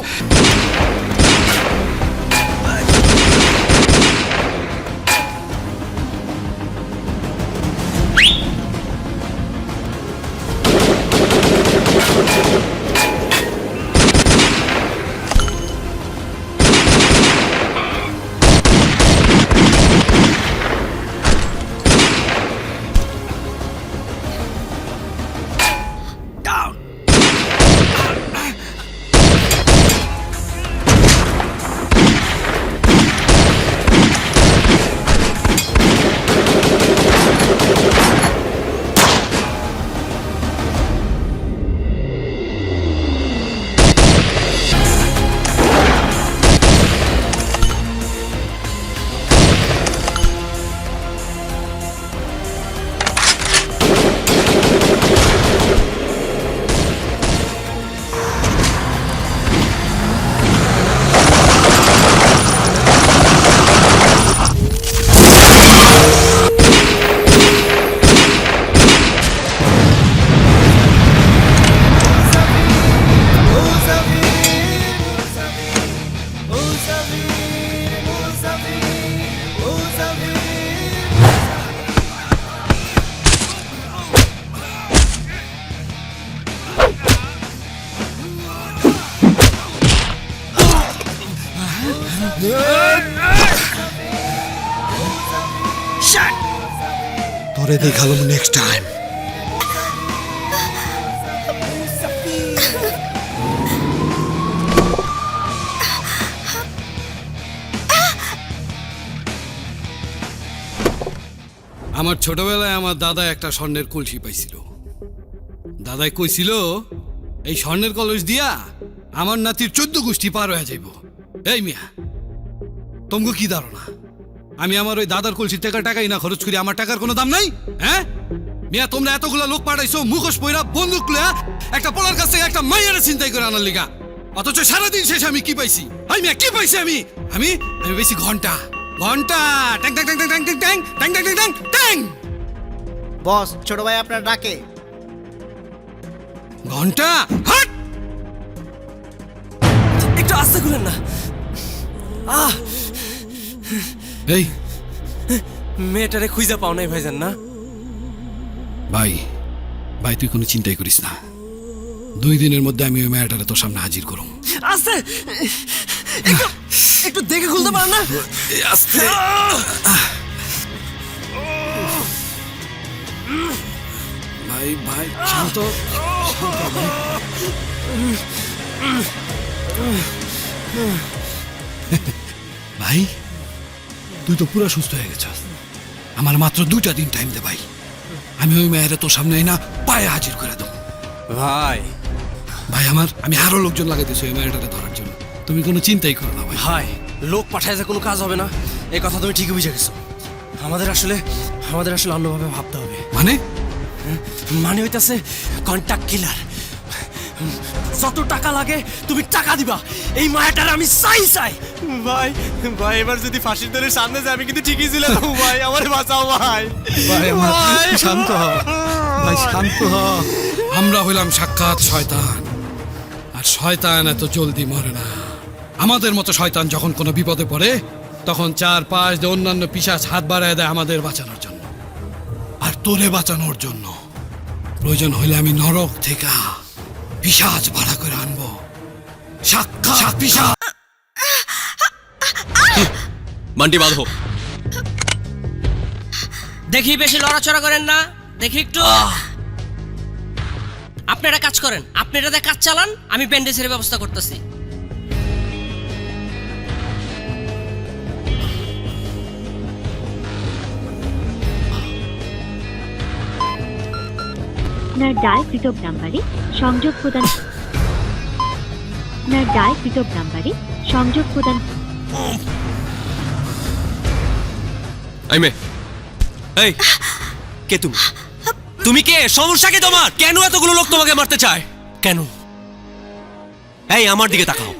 তোরে দেখালাম নেক্সট টাইম। আমার ছোটবেলায় আমার দাদা একটা স্বর্ণের কলসি পাইছিল। দাদাই কইছিল এই স্বর্ণের কলস দিয়া আমার নাতির 14 গোষ্ঠী পার হয়ে যাইব। এই মিয়া, তোমাকে কি ধারণা আমি আমার ওই দাদার কলসির টাকাই না খরচ করি? আমার টাকার কোনো দাম নাই? হ্যাঁ মিয়া, তোমরা এতগুলা লোক পাঠাইছো মুখোশ পইরা বন্দুক লইয়া একটা পোলার কাছ থেকে একটা মাইয়ারে চিন্তাই করে আনার লিগা, অথচ সারাদিন শেষে আমি কি পাইছি? আমি মিয়া কি পাইছি? আমি আমি আমি পাইছি ঘন্টা ঘন্টা ট্যাং ট্যাং ট্যাং ট্যাং ট্যাং ট্যাং ট্যাং ট্যাং ট্যাং ট্যাং ট্যাং। বস, ছোট ভাই আপনার ডাকে। ঘন্টা হাট! একটু আস্তে খুলেন না। এই মেয়েটারে খুঁজে পাও নাই ভাইজান না? ভাই ভাই তুই কোনো চিন্তাই করিস না, 2 দিনের মধ্যে আমি ওই মেয়েটারে তোর সামনে হাজির করুম। আস্তে, একটু দেখে খুলতে পারেন না? আস্তে। ভাই ভাই শান্ত শান্ত ভাই। ভাই তুই তো পুরো সুস্থ হয়ে গেছিস, আমার মাত্র 2টা দিন টাইম দে ভাই, আমি ওই মেয়েরে তোর সামনে না পায়ে হাজির করে দেবো। ভাই ভাই আমি আরো লোকজন লাগাইতেছি ওই মেয়েটাকে ধরার জন্য, তুমি কোনো চিন্তাই করো না ভাই। ভাই লোক পাঠায় যে কোনো কাজ হবে না, এই কথা তুমি ঠিকই বুঝে গেছো। আমাদের আসলে অন্যভাবে ভাবতে হবে। মানে হইতাছে কন্ট্যাক্ট কিলার। যত টাকা লাগে তুমি টাকা দিবা, এই মায়াটার আমি চাই। ভাই ভাই এবার যদি ফাঁসির দড়ির সামনে যায় আমি কিন্তু ঠিকই ছিল। ভাই আমার বাঁচাও ভাই। ভাই শান্ত হ ভাই, শান্ত হ। আমরা হইলাম সাক্ষাৎ শয়তান, আর শয়তান এত জলদি মরে না। আমাদের মতো শয়তান যখন কোনো বিপদে পড়ে তখন 4-5 দিয়ে অন্যান্য পিশাচ হাত বাড়ায় দেয় আমাদের বাঁচানোর জন্য, আর তোরে বাঁচানোর জন্য প্রয়োজন হইলে আমি নরক থেকে পিশাচ ভাড়া করে আনবো। সাক্ষাৎ পিশাচ। বান্টি বাঁধো। দেখি বেশি লড়াচড়া করেন না, দেখি একটু। আপনি একটা কাজ করেন, আপনি এটাতে কাজ চালান, আমি ব্যান্ডেজের ব্যবস্থা করতেছি। আপনার ডায়াকৃত নাম্বারে সংযোগ প্রদান। আপনার ডায়াকৃত নাম্বারে সংযোগ প্রদান। এই মেয়ে, এই কে তুমি? তুমি কে? সমস্যা কি তোমার? কেন এতগুলো লোক তোমাকে মারতে চায়? কেন? এই আমার দিকে তাকাও,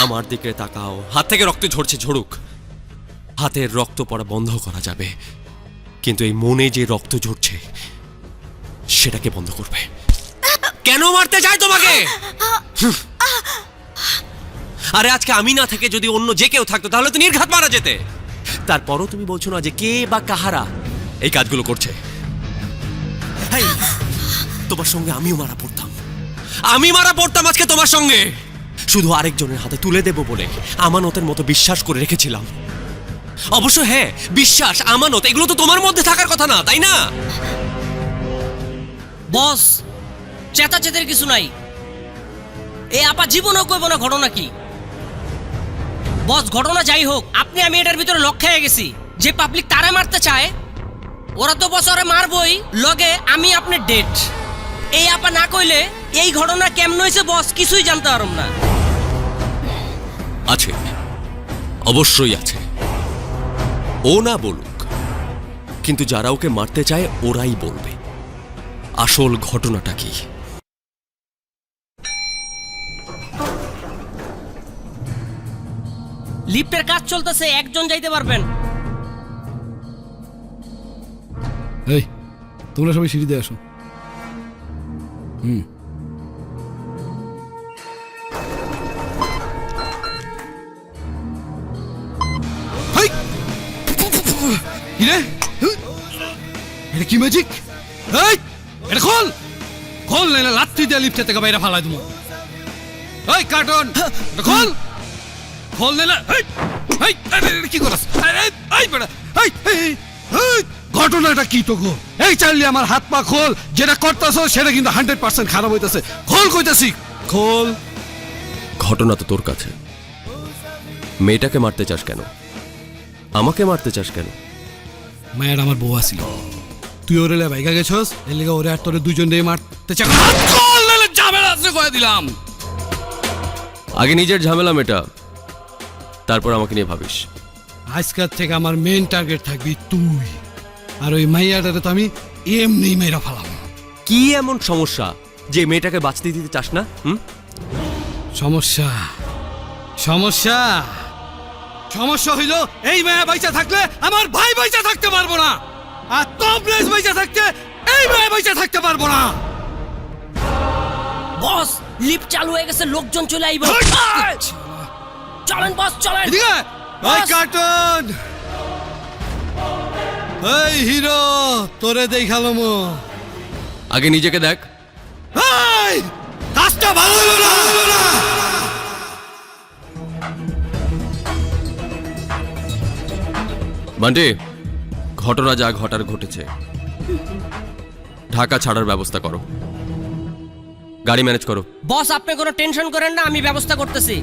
আমার দিকে তাকাও। হাত থেকে রক্ত ঝরছে, ঝরুক। হাতের রক্ত পড়া বন্ধ করা যাবে, কিন্তু এই মনে যে রক্ত ঝরছে সেটাকে বন্ধ করবে। কেন মারতে চায় তোমাকে? আরে আজকে আমি না থেকে যদি অন্য যে কেউ থাকতো তাহলে তো নির্ঘাত মারা যেতে। তারপরও তুমি বলছো না যে কে বা কাহারা এই কাজগুলো করছে। হেই, তোমার সঙ্গে আমিও মারা পড়তাম, আমি মারা পড়তাম আজকে তোমার সঙ্গে, শুধু আরেকজনের হাতে তুলে দেব বলে আমানতের মতো বিশ্বাস করে রেখেছিলাম। অবশ্য হ্যাঁ, বিশ্বাস আমানত এগুলো তো তোমার মধ্যে থাকার কথা না, তাই না? বস, চেতাচেতের কিছু নাই। এই আপা জীবনও কইব না ঘটনা কি। বস, ঘটনা যাই হোক, আপনি আমি এটার ভিতরে লক খেয়ে গেছি। যে পাবলিক তারে মারতে চায় ওরা তো বস ওরে মারবই, লগে আমি আপনার ডেট। এই আপা না কইলে এই ঘটনা কেমন হয়েছে বস কিছুই জানতে পারম না। আছে, অবশ্যই আছে। ও না বলুক, কিন্তু যারা ওকে মারতে চায় ওরাই বলবে আসল ঘটনাটা কি। লিফটের কাজ চলতেছে, একজন যাইতে পারবেন। এই তোমরা সবাই সিঁড়ি দিয়ে আসো। হেই! কিরে? এটা কি ম্যাজিক? এই এটা খোল, খোল নাইলে লাত্তি দিয়ে লিফটে থেকে বাইরে ফালাই দেবো। এই কার্টুন, এটা খোল, খোল নাইলে। এই এই এই, কি করছ? এই এই বেটা, এই এই এই, ঘটনাটা কি তো গো? এই চাইলে আমার হাত পা খোল, যেটা করতেছ সেটা কিন্তু 100% খারাপ হইতেছে। খোল কইতাছি, খোল। ঘটনা তো তোর কাছে। মেয়েটাকে মারতে চাস কেন? আমাকে মারতে চাস কেন? মায়ের আমার বউ আসিল, তুই ওরে বাইকা গেছস, এর লেগে ওরে আর তোরে দুজন দিয়ে মারতে চাস। খোল নাইলে ঝামেলা আছে কয়ে দিলাম। আগে নিজের ঝামেলা মেটা, তারপর আমাকে নিয়ে ভাবিস। আজকের থেকে আমার মেইন টার্গেট থাকবি তুই, আর ওই মাইয়াটারে তো আমি এমনি মেয়েরা ফালাম। কি এমন সমস্যা যে মেয়েটাকে বাঁচতে দিতে চাস না? সমস্যা সমস্যা সমস্যা হইল এই মেয়ে বাইচা থাকলে আমার ভাই বাইচা থাকতে পারবো না, আর টপলেস বাইচা থাকতে এই মেয়ে বাইচা থাকতে পারবো না। বস, লিফট চালু হয়ে গেছে, লোকজন চলে আইব। চলেন বস, চলেন। এদিকে ওই কার্টুন, এই হিরো তোরে দেখালাম। আগে নিজেকে দেখ। এই কাজটা ভালো হলো না। বান্টি, ঘটনা যা ঘটার ঘটেছে, ঢাকা ছাড়ার ব্যবস্থা করো, গাড়ি ম্যানেজ করো। বস, আপনি কোনো টেনশন করেন না, আমি ব্যবস্থা করতেছি।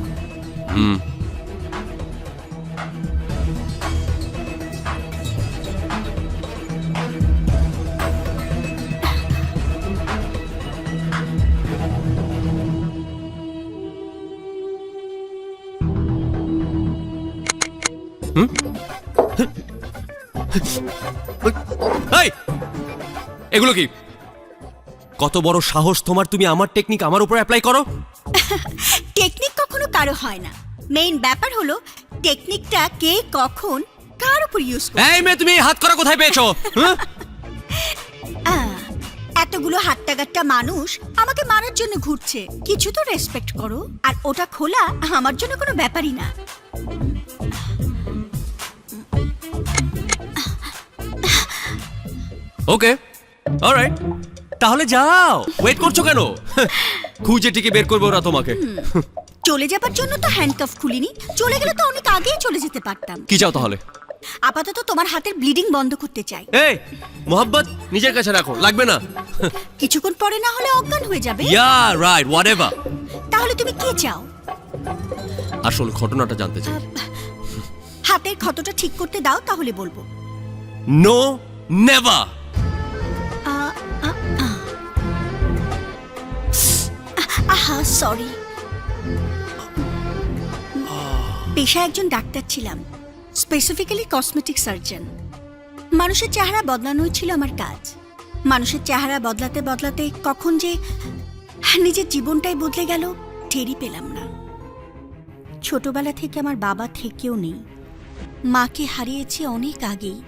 এই, এগুলো কি? কত বড় সাহস তোমার, তুমি আমার টেকনিক আমার উপর অ্যাপ্লাই করো? টেকনিক কখনো কারো হয় না, মেইন ব্যাপার হলো টেকনিকটা কে কখন কার উপর ইউজ করে। এই মেয়ে, তুমি এই হাত করা কোথায় পেয়েছো? এতগুলো হাট্টাগাট্টা মানুষ আমাকে মারার জন্য ঘুরছে, কিছু তো রেসপেক্ট করো। আর ওটা খোলা আমার জন্য কোনো ব্যাপারই না। ওকে, অলরাইট, তাহলে যাও, ওয়েট করছো কেন? খুঁজে টিকে বের করবে ওরা তোমাকে। চলে যাবার জন্য তো হ্যান্ডকাফ খুলিনি, চলে গেলে তো অনেক আগেই চলে যেতে পারতাম। কি চাও তাহলে? আপাতত তোমার হাতের ব্লিডিং বন্ধ করতে চাই। এই মোহাম্মত, নিজের কাছে রাখো, লাগবে না। কিছুক্ষণ পরে না হলে অজ্ঞান হয়ে যাবে। Yeah right, whatever. তাহলে তুমি কি চাও? আসল ঘটনাটা জানতে চাই। হাতের ক্ষতটা ঠিক করতে দাও, তাহলে বলবো। No, never. আহা, সরি। পেশায় একজন ডাক্তার ছিলাম, স্পেসিফিক্যালি কসমেটিক সার্জন। মানুষের চেহারা বদলানোই ছিল আমার কাজ। মানুষের চেহারা বদলাতে বদলাতে কখন যে নিজের জীবনটাই বদলে গেল টেরই পেলাম না। ছোটবেলা থেকে আমার বাবা থেকেও নেই, মাকে হারিয়েছি অনেক আগেই।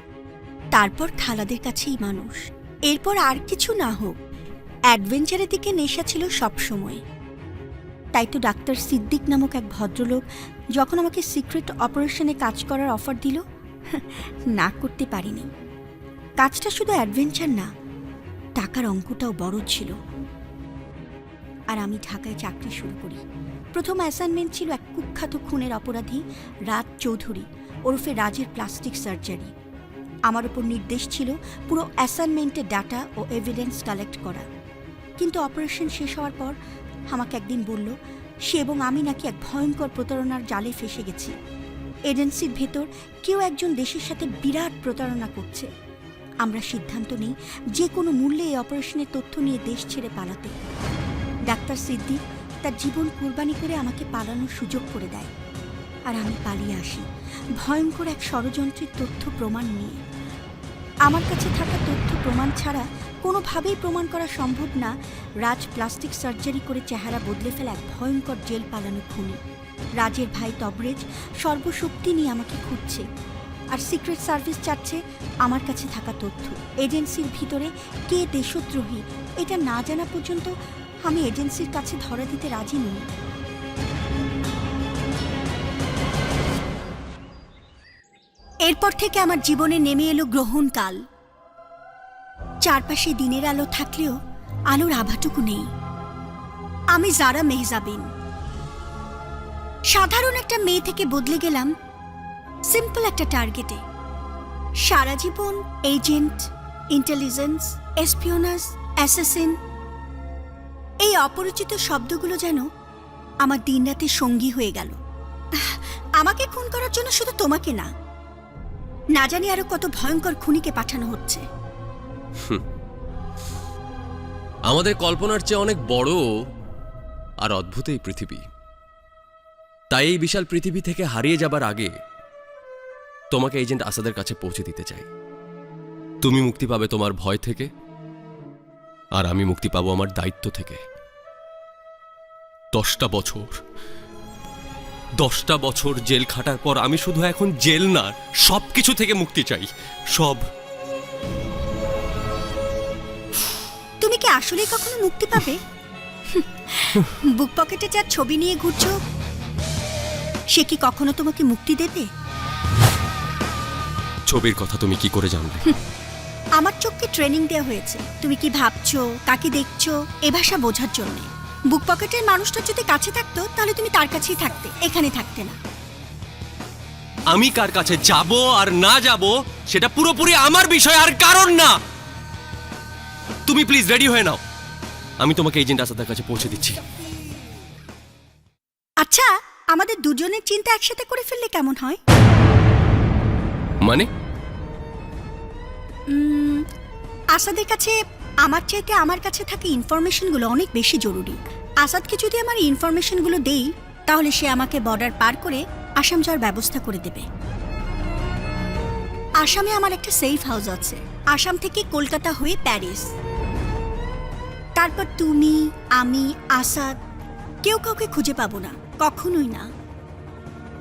তারপর খালাদের কাছেই মানুষ, এরপর আর কিছু না হোক অ্যাডভেঞ্চারের দিকে নেশা ছিল সবসময়। তাই তো ডাক্তার সিদ্দিক নামক এক ভদ্রলোক যখন আমাকে সিক্রেট অপারেশনে কাজ করার অফার দিল, না করতে পারিনি। কাজটা শুধু অ্যাডভেঞ্চার না, টাকার অঙ্কটাও বড় ছিল। আর আমি ঢাকায় চাকরি শুরু করি। প্রথম অ্যাসাইনমেন্ট ছিল এক কুখ্যাত খুনের অপরাধী রাজ চৌধুরী ওরফে রাজের প্লাস্টিক সার্জারি। আমার উপর নির্দেশ ছিল পুরো অ্যাসাইনমেন্টের ডাটা ও এভিডেন্স কালেক্ট করা। কিন্তু অপারেশন শেষ হওয়ার পর আমাকে একদিন বলল সে এবং আমি নাকি এক ভয়ঙ্কর প্রতারণার জালে ফেসে গেছি। এজেন্সির ভেতর কেউ একজন দেশের সাথে বিরাট প্রতারণা করছে। আমরা সিদ্ধান্ত নিই যে কোনো মূল্যে এই অপারেশনের তথ্য নিয়ে দেশ ছেড়ে পালাতে। ডাক্তার সিদ্দিক তার জীবন কুরবানি করে আমাকে পালানোর সুযোগ করে দেয়, আর আমি পালিয়ে আসি ভয়ঙ্কর এক ষড়যন্ত্রের তথ্য প্রমাণ নিয়ে। আমার কাছে থাকা তথ্য প্রমাণ ছাড়া কোনোভাবেই প্রমাণ করা সম্ভব না রাজ প্লাস্টিক সার্জারি করে চেহারা বদলে ফেলা এক ভয়ঙ্কর জেল পালানো খুনি। রাজের ভাই তবরেজ সর্বশক্তি নিয়ে আমাকে খুঁজছে, আর সিক্রেট সার্ভিস চাচ্ছে আমার কাছে থাকা তথ্য। এজেন্সির ভিতরে কে দেশদ্রোহী এটা না জানা পর্যন্ত আমি এজেন্সির কাছে ধরা দিতে রাজি নই। এরপর থেকে আমার জীবনে নেমে এলো গ্রহণকাল। চারপাশে দিনের আলো থাকলেও আলোর আভাটুকু নেই। আমি জারা মেহজাবিন। সাধারণ একটা মেয়ে থেকে বদলে গেলাম সিম্পল একটা টার্গেটে। সারা জীবন এজেন্ট, ইন্টেলিজেন্স, এসপিওনাজ, অ্যাসাসিন, এই অপরিচিত শব্দগুলো যেন আমার দিনরাতের সঙ্গী হয়ে গেল। আমাকে খুন করার জন্য শুধু তোমাকে না, না জানি আরো কত ভয়ঙ্কর খুনিকে পাঠানো হচ্ছে। আমাদের কল্পনার চেয়ে অনেক বড় আর অদ্ভুত এই পৃথিবী। তাই এই বিশাল পৃথিবী থেকে হারিয়ে যাবার আগে তোমাকে এজেন্ট আসাদের কাছে পৌঁছে দিতে চাই। তুমি মুক্তি পাবে তোমার ভয় থেকে, আর আমি মুক্তি পাবো আমার দায়িত্ব থেকে। 10টা বছর জেল খাটার পর আমি শুধু এখন জেল না, সবকিছু থেকে মুক্তি চাই। সব। তুমি কি আসলে কখনো মুক্তি পাবে? বুক পকেটে যার ছবি নিয়ে ঘুরছো, সে কি কখনো তোমাকে মুক্তি দেবে? ছবির কথা তুমি কি করে জানলে? আমার চোখকে ট্রেনিং দেওয়া হয়েছে তুমি কি ভাবছো, কাকে দেখছো এ ভাষা বোঝার জন্য। বুক পকেটের মানুষটা যদি কাছে থাকতো তাহলে তুমি তার কাছেই থাকতে, এখানে থাকতে না। আমি কার কাছে যাব আর না যাব সেটা পুরোপুরি আমার বিষয়, আর কারণ না। তুমি প্লিজ রেডি হয়ে নাও, আমি তোমাকে এজেন্ট আসাদের কাছে পৌঁছে দিচ্ছি। আচ্ছা, আমাদের দুজনের চিন্তা একসাথে করে ফেললে কেমন হয়? মানে? আসাদের কাছে আমার চাইতে আমার কাছে থাকা ইনফরমেশনগুলো অনেক বেশি জরুরি। আসাদকে যদি আমার ইনফরমেশনগুলো দেই তাহলে সে আমাকে বর্ডার পার করে আসাম যাওয়ার ব্যবস্থা করে দেবে। আসামে আমার একটা সেফ হাউস আছে, আসাম থেকে কলকাতা হয়ে প্যারিস। তারপর তুমি, আমি, আসাদ কেউ কাউকে খুঁজে পাবো না, কখনোই না।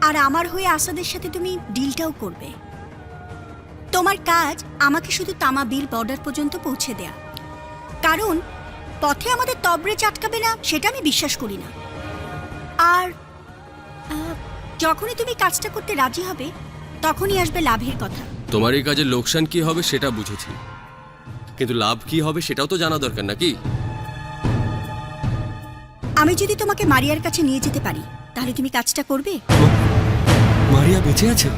আর আমার হয়ে আসাদের সাথে তুমি ডিলটাও করবে। তোমার কাজ আমাকে শুধু তামা বিল বর্ডার পর্যন্ত পৌঁছে দেয়া, কারণ পথে আমাদের তবরেজ আটকাবে না সেটা আমি বিশ্বাস করি না। আর যখনই তুমি কাজটা করতে রাজি হবে তখনই আসবে লাভের কথা। তোমার এই কাজের লোকসান কি হবে সেটা বুঝেছি, কিন্তু লাভ কি হবে সেটাও তো জানা দরকার নাকি? আমি যদি তোমাকে মারিয়ার কাছে নিয়ে যেতে পারি তাহলে তুমি কাজটা করবে? মারিয়া বেঁচে আছে?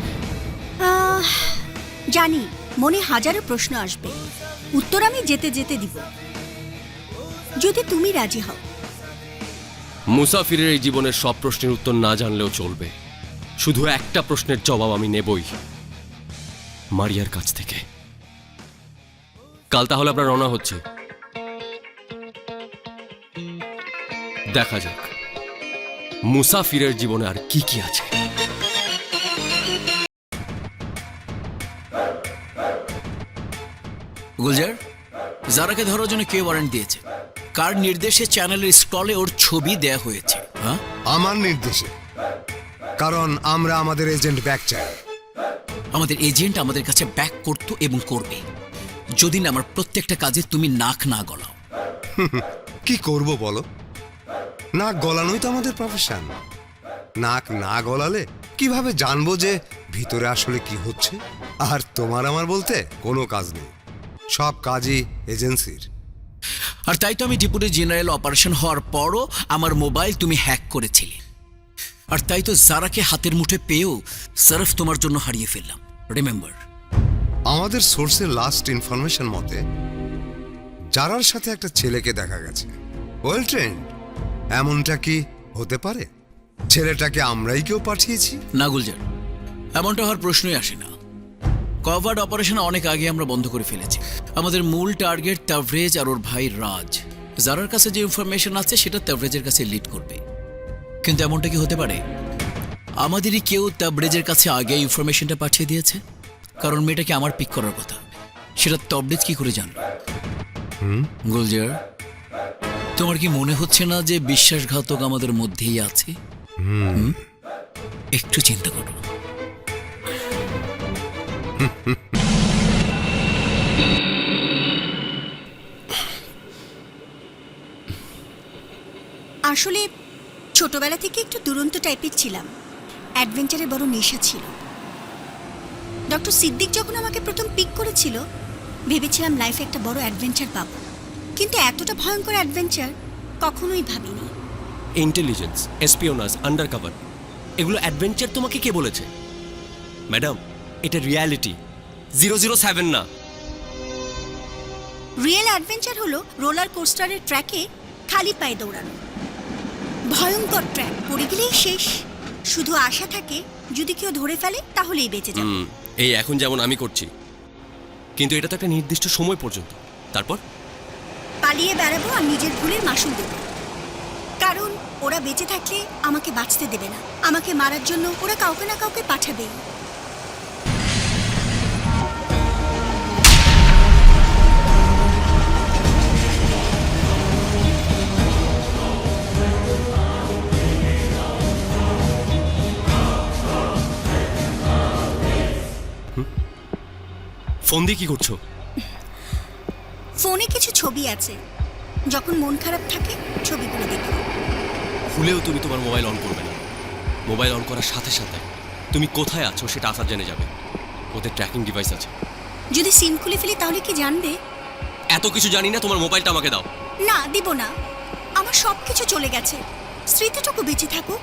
জানি মনে হাজারো প্রশ্ন আসবে, উত্তর আমি যেতে যেতে দিব, যদি তুমি রাজি হও। মুসাফিরের এই জীবনের সব প্রশ্নের উত্তর না জানলেও চলবে, শুধু একটা প্রশ্নের জবাব আমি নেবই, মারিয়ার কাছ থেকে। কাল তাহলে আপনার রওনা হচ্ছে, দেখা যাক মুসাফিরের জীবনে আর কি কি আছে। গুলজার, জারাকে ধরার জন্য কে ওয়ারেন্ট দিয়েছে? কার নির্দেশে চ্যানেলের স্ক্রলে ওর ছবি দেয়া হয়েছে? হ্যাঁ, আমার নির্দেশে। কারণ আমরা আমাদের এজেন্ট ব্যাক চাই। আমাদের এজেন্ট আমাদের কাছে ব্যাক করতো এবং করবে যদি না আমার প্রত্যেকটা কাজে তুমি নাক না গলাও। কি করব বলো, নাক গলানোই তো আমাদের প্রফেশন। নাক না গলালে কিভাবে জানবো যে ভিতরে আসলে কি হচ্ছে? আর তোমার আমার বলতে কোনো কাজ নেই, সব কাজই এজেন্সির। আর তাই তো আমি ডেপুটি জেনারেল অপারেশন হওয়ার পরও আমার মোবাইল তুমি হ্যাক করেছিলে। আর তাই তো জারাকে হাতের মুঠে পেয়েও সারফ তোমার জন্য হারিয়ে ফেললাম। রিমেম্বার, আমাদের সোর্সের লাস্ট ইনফরমেশন মতে যারার সাথে একটা ছেলেকে দেখা গেছে, ওয়েল ট্রেন্ড। এমনটা কি হতে পারে ছেলেটাকে আমরাই কেউ পাঠিয়েছি? না গুলজার, এমনটা হওয়ার প্রশ্নই আসে না। কভার্ড অপারেশন অনেক আগে আমরা বন্ধ করে ফেলেছি। আমাদের মূল টার্গেট তাভরেজ আর ওর ভাই রাজ। যারার কাছে যে ইনফরমেশন আছে সেটা তাভরেজের কাছে লিড করবে। কিন্তু এমনটা কি হতে পারে আমাদেরই কেউ তাভরেজের কাছে আগে ইনফরমেশনটা পাঠিয়ে দিয়েছে? কারণ মেয়েটাকে আমার পিক করার কথা, সেটা তাভরেজ কি করে জানলো? গুলজার, তোমার কি মনে হচ্ছে না যে বিশ্বাসঘাতক আমাদের মধ্যেই আছে? একটু চিন্তা করো। আসলে ছোটবেলা থেকে একটু দুরন্ত টাইপের ছিলাম, অ্যাডভেঞ্চারের বড় নেশা ছিল। ডক্টর সিদ্দিক যখন আমাকে প্রথম পিক করেছিল ভেবেছিলাম লাইফে একটা বড় অ্যাডভেঞ্চার পাবো, কিন্তু এতটা ভয়ঙ্কর অ্যাডভেঞ্চার কখনোই ভাবিনি। ইন্টেলিজেন্স, এসপিওনাজ, আন্ডারকভার, এগুলো অ্যাডভেঞ্চার তোমাকে কে বলেছে? ম্যাডাম, এটা রিয়ালিটি, 007 না। রিয়েল অ্যাডভেঞ্চার হলো রোলার কোস্টারের ট্র্যাকে খালি পায়ে দৌড়ানো। ভয়ঙ্কর ট্র্যাক, পড়ে গেলেই শেষ। শুধু আশা থাকে যদি কেউ ধরে ফেলে তাহলেই বেঁচে যাবে। এই এখন যেমন আমি করছি, কিন্তু এটা তো একটা নির্দিষ্ট সময় পর্যন্ত। তারপর পালিয়ে বেড়াবো আর নিজের ভুলের মাসুল দেব, কারণ ওরা বেঁচে থাকলে আমাকে বাঁচতে দেবে না। আমাকে মারার জন্য ওরা কাউকে না কাউকে পাঠাবেই। ফোন দিয়ে কি করছো? ফোনে কিছু ছবি আছে, যখন মন খারাপ থাকে ছবিগুলো দেখো। ভুলেও তুমি তোমার মোবাইল অন করবে না। মোবাইল অন করার সাথে সাথে তুমি কোথায় আছো সেটা আসার জেনে যাবে। ওদের ট্র্যাকিং ডিভাইস আছে। যদি সিম খুলে ফেলি তাহলে কি জানবে? এত কিছু জানি না, তোমার মোবাইলটা আমাকে দাও। না, দিব না। আমার সব কিছু চলে গেছে, স্মৃতিটুকু বেঁচে থাকুক।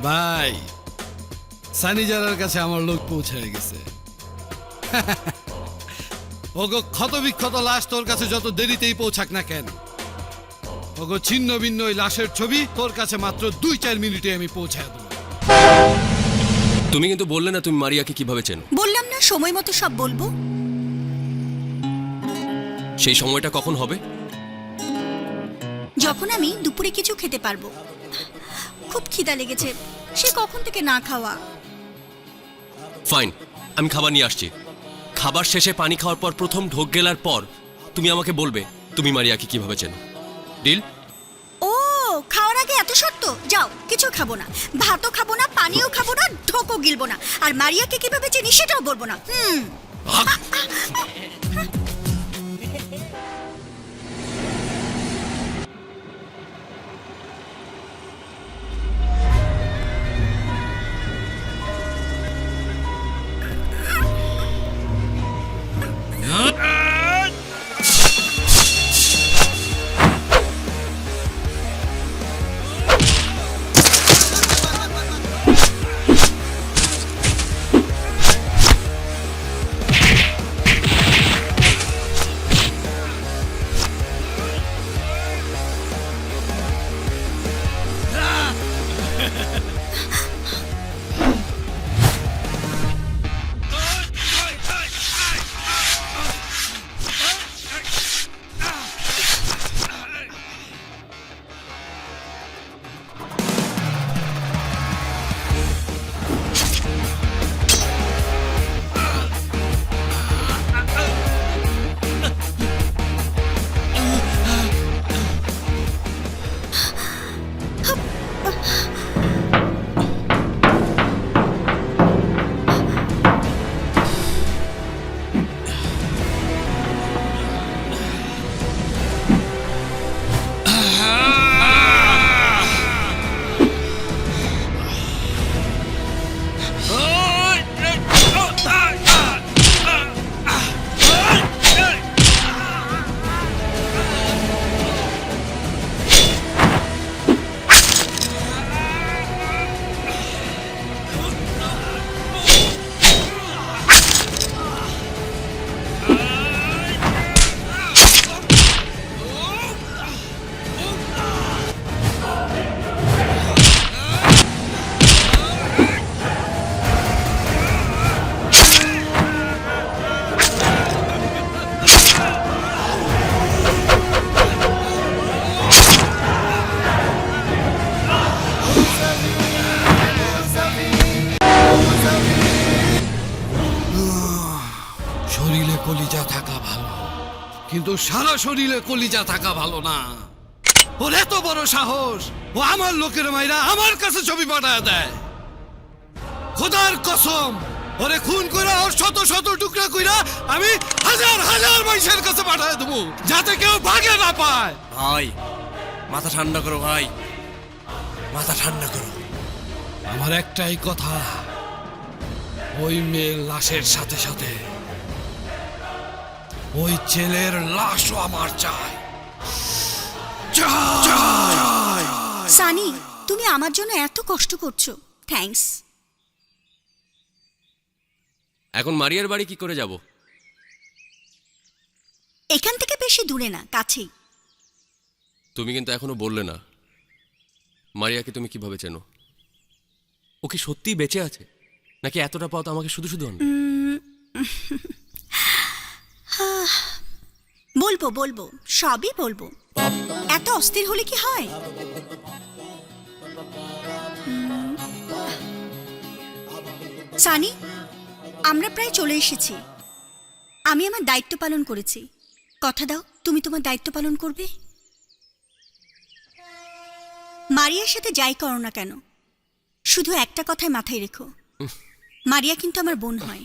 ভাই, সানি জারার কাছে আমার লোক পৌঁছে গেছে। ওগো ক্ষত বিক্ষত লাশ তোর কাছে যত দেরিতেই পৌঁছাক না কেন, ওগো ছিন্ন ভিন্ন ওই লাশের ছবি তোর কাছে মাত্র 2-4 মিনিটে আমি পৌঁছায় দেবো। তুমি কিন্তু বললে না তুমি মারিয়াকে কিভাবে চেনো। বললাম না সময় মতো সব বলবো। সেই সময়টা কখন হবে? যখন আমি দুপুরে কিছু খেতে পারবো। খুব খিদা লেগেছে, সে কখন থেকে না খাওয়া। ফাইন, আমি খাবার নিয়ে আসছি। খাবার শেষে পানি খাওয়ার পর প্রথম ঢোক গেলার পর তুমি আমাকে বলবে তুমি মারিয়াকে কিভাবে চেনো। ডিল? ও, খাওয়ার আগে এত শর্ত? যাও, কিছু খাবো না, ভাতও খাবো না, পানিও খাবো না, ঢোকও গিলবো না, আর মারিয়াকে কিভাবে চিনি সেটাও বলবো না। কলিজা থাকা ভালো, কিন্তু সারা শরীরে কলিজা থাকা ভালো না। ওর এত বড় সাহস, ও আমার লোকের মাইরা আমার কাছে ছবি পাঠায় দেয়। খোদার কসম, ওরে খুন করে ওর শত শত টুকরা কইরা আমি হাজার হাজার মানুষের কাছে পাঠায় দেবো, যাতে কেউ ভাগে না পায়। ভাই মাথা ঠান্ডা করো ভাই, মাথা ঠান্ডা করো। আমার একটাই কথা, ওই মেয়ের লাশের সাথে সাথে ওই ছেলের লাশও আমার চাই। সানি, তুমি আমার জন্য এত কষ্ট করছো, থ্যাঙ্কস। এখন মারিয়ার বাড়ি কি করে যাব? এখান থেকে বেশি দূরে না, কাছেই। তুমি কিন্তু এখনো বললে না মারিয়াকে তুমি কিভাবে চেনো? ও কি সত্যিই বেঁচে আছে, নাকি এতটা পথ আমাকে শুধু শুধু আনবে? বলবো বলবো, সবই বলবো। এত অস্থির হলে কি হয়? সানি, আমরা প্রায় চলে এসেছি। আমি আমার দায়িত্ব পালন করেছি। কথা দাও, তুমি তোমার দায়িত্ব পালন করবে। মারিয়ার সাথে যাই করো না কেন, শুধু একটা কথাই মাথায় রেখো, মারিয়া কিন্তু আমার বোন হয়।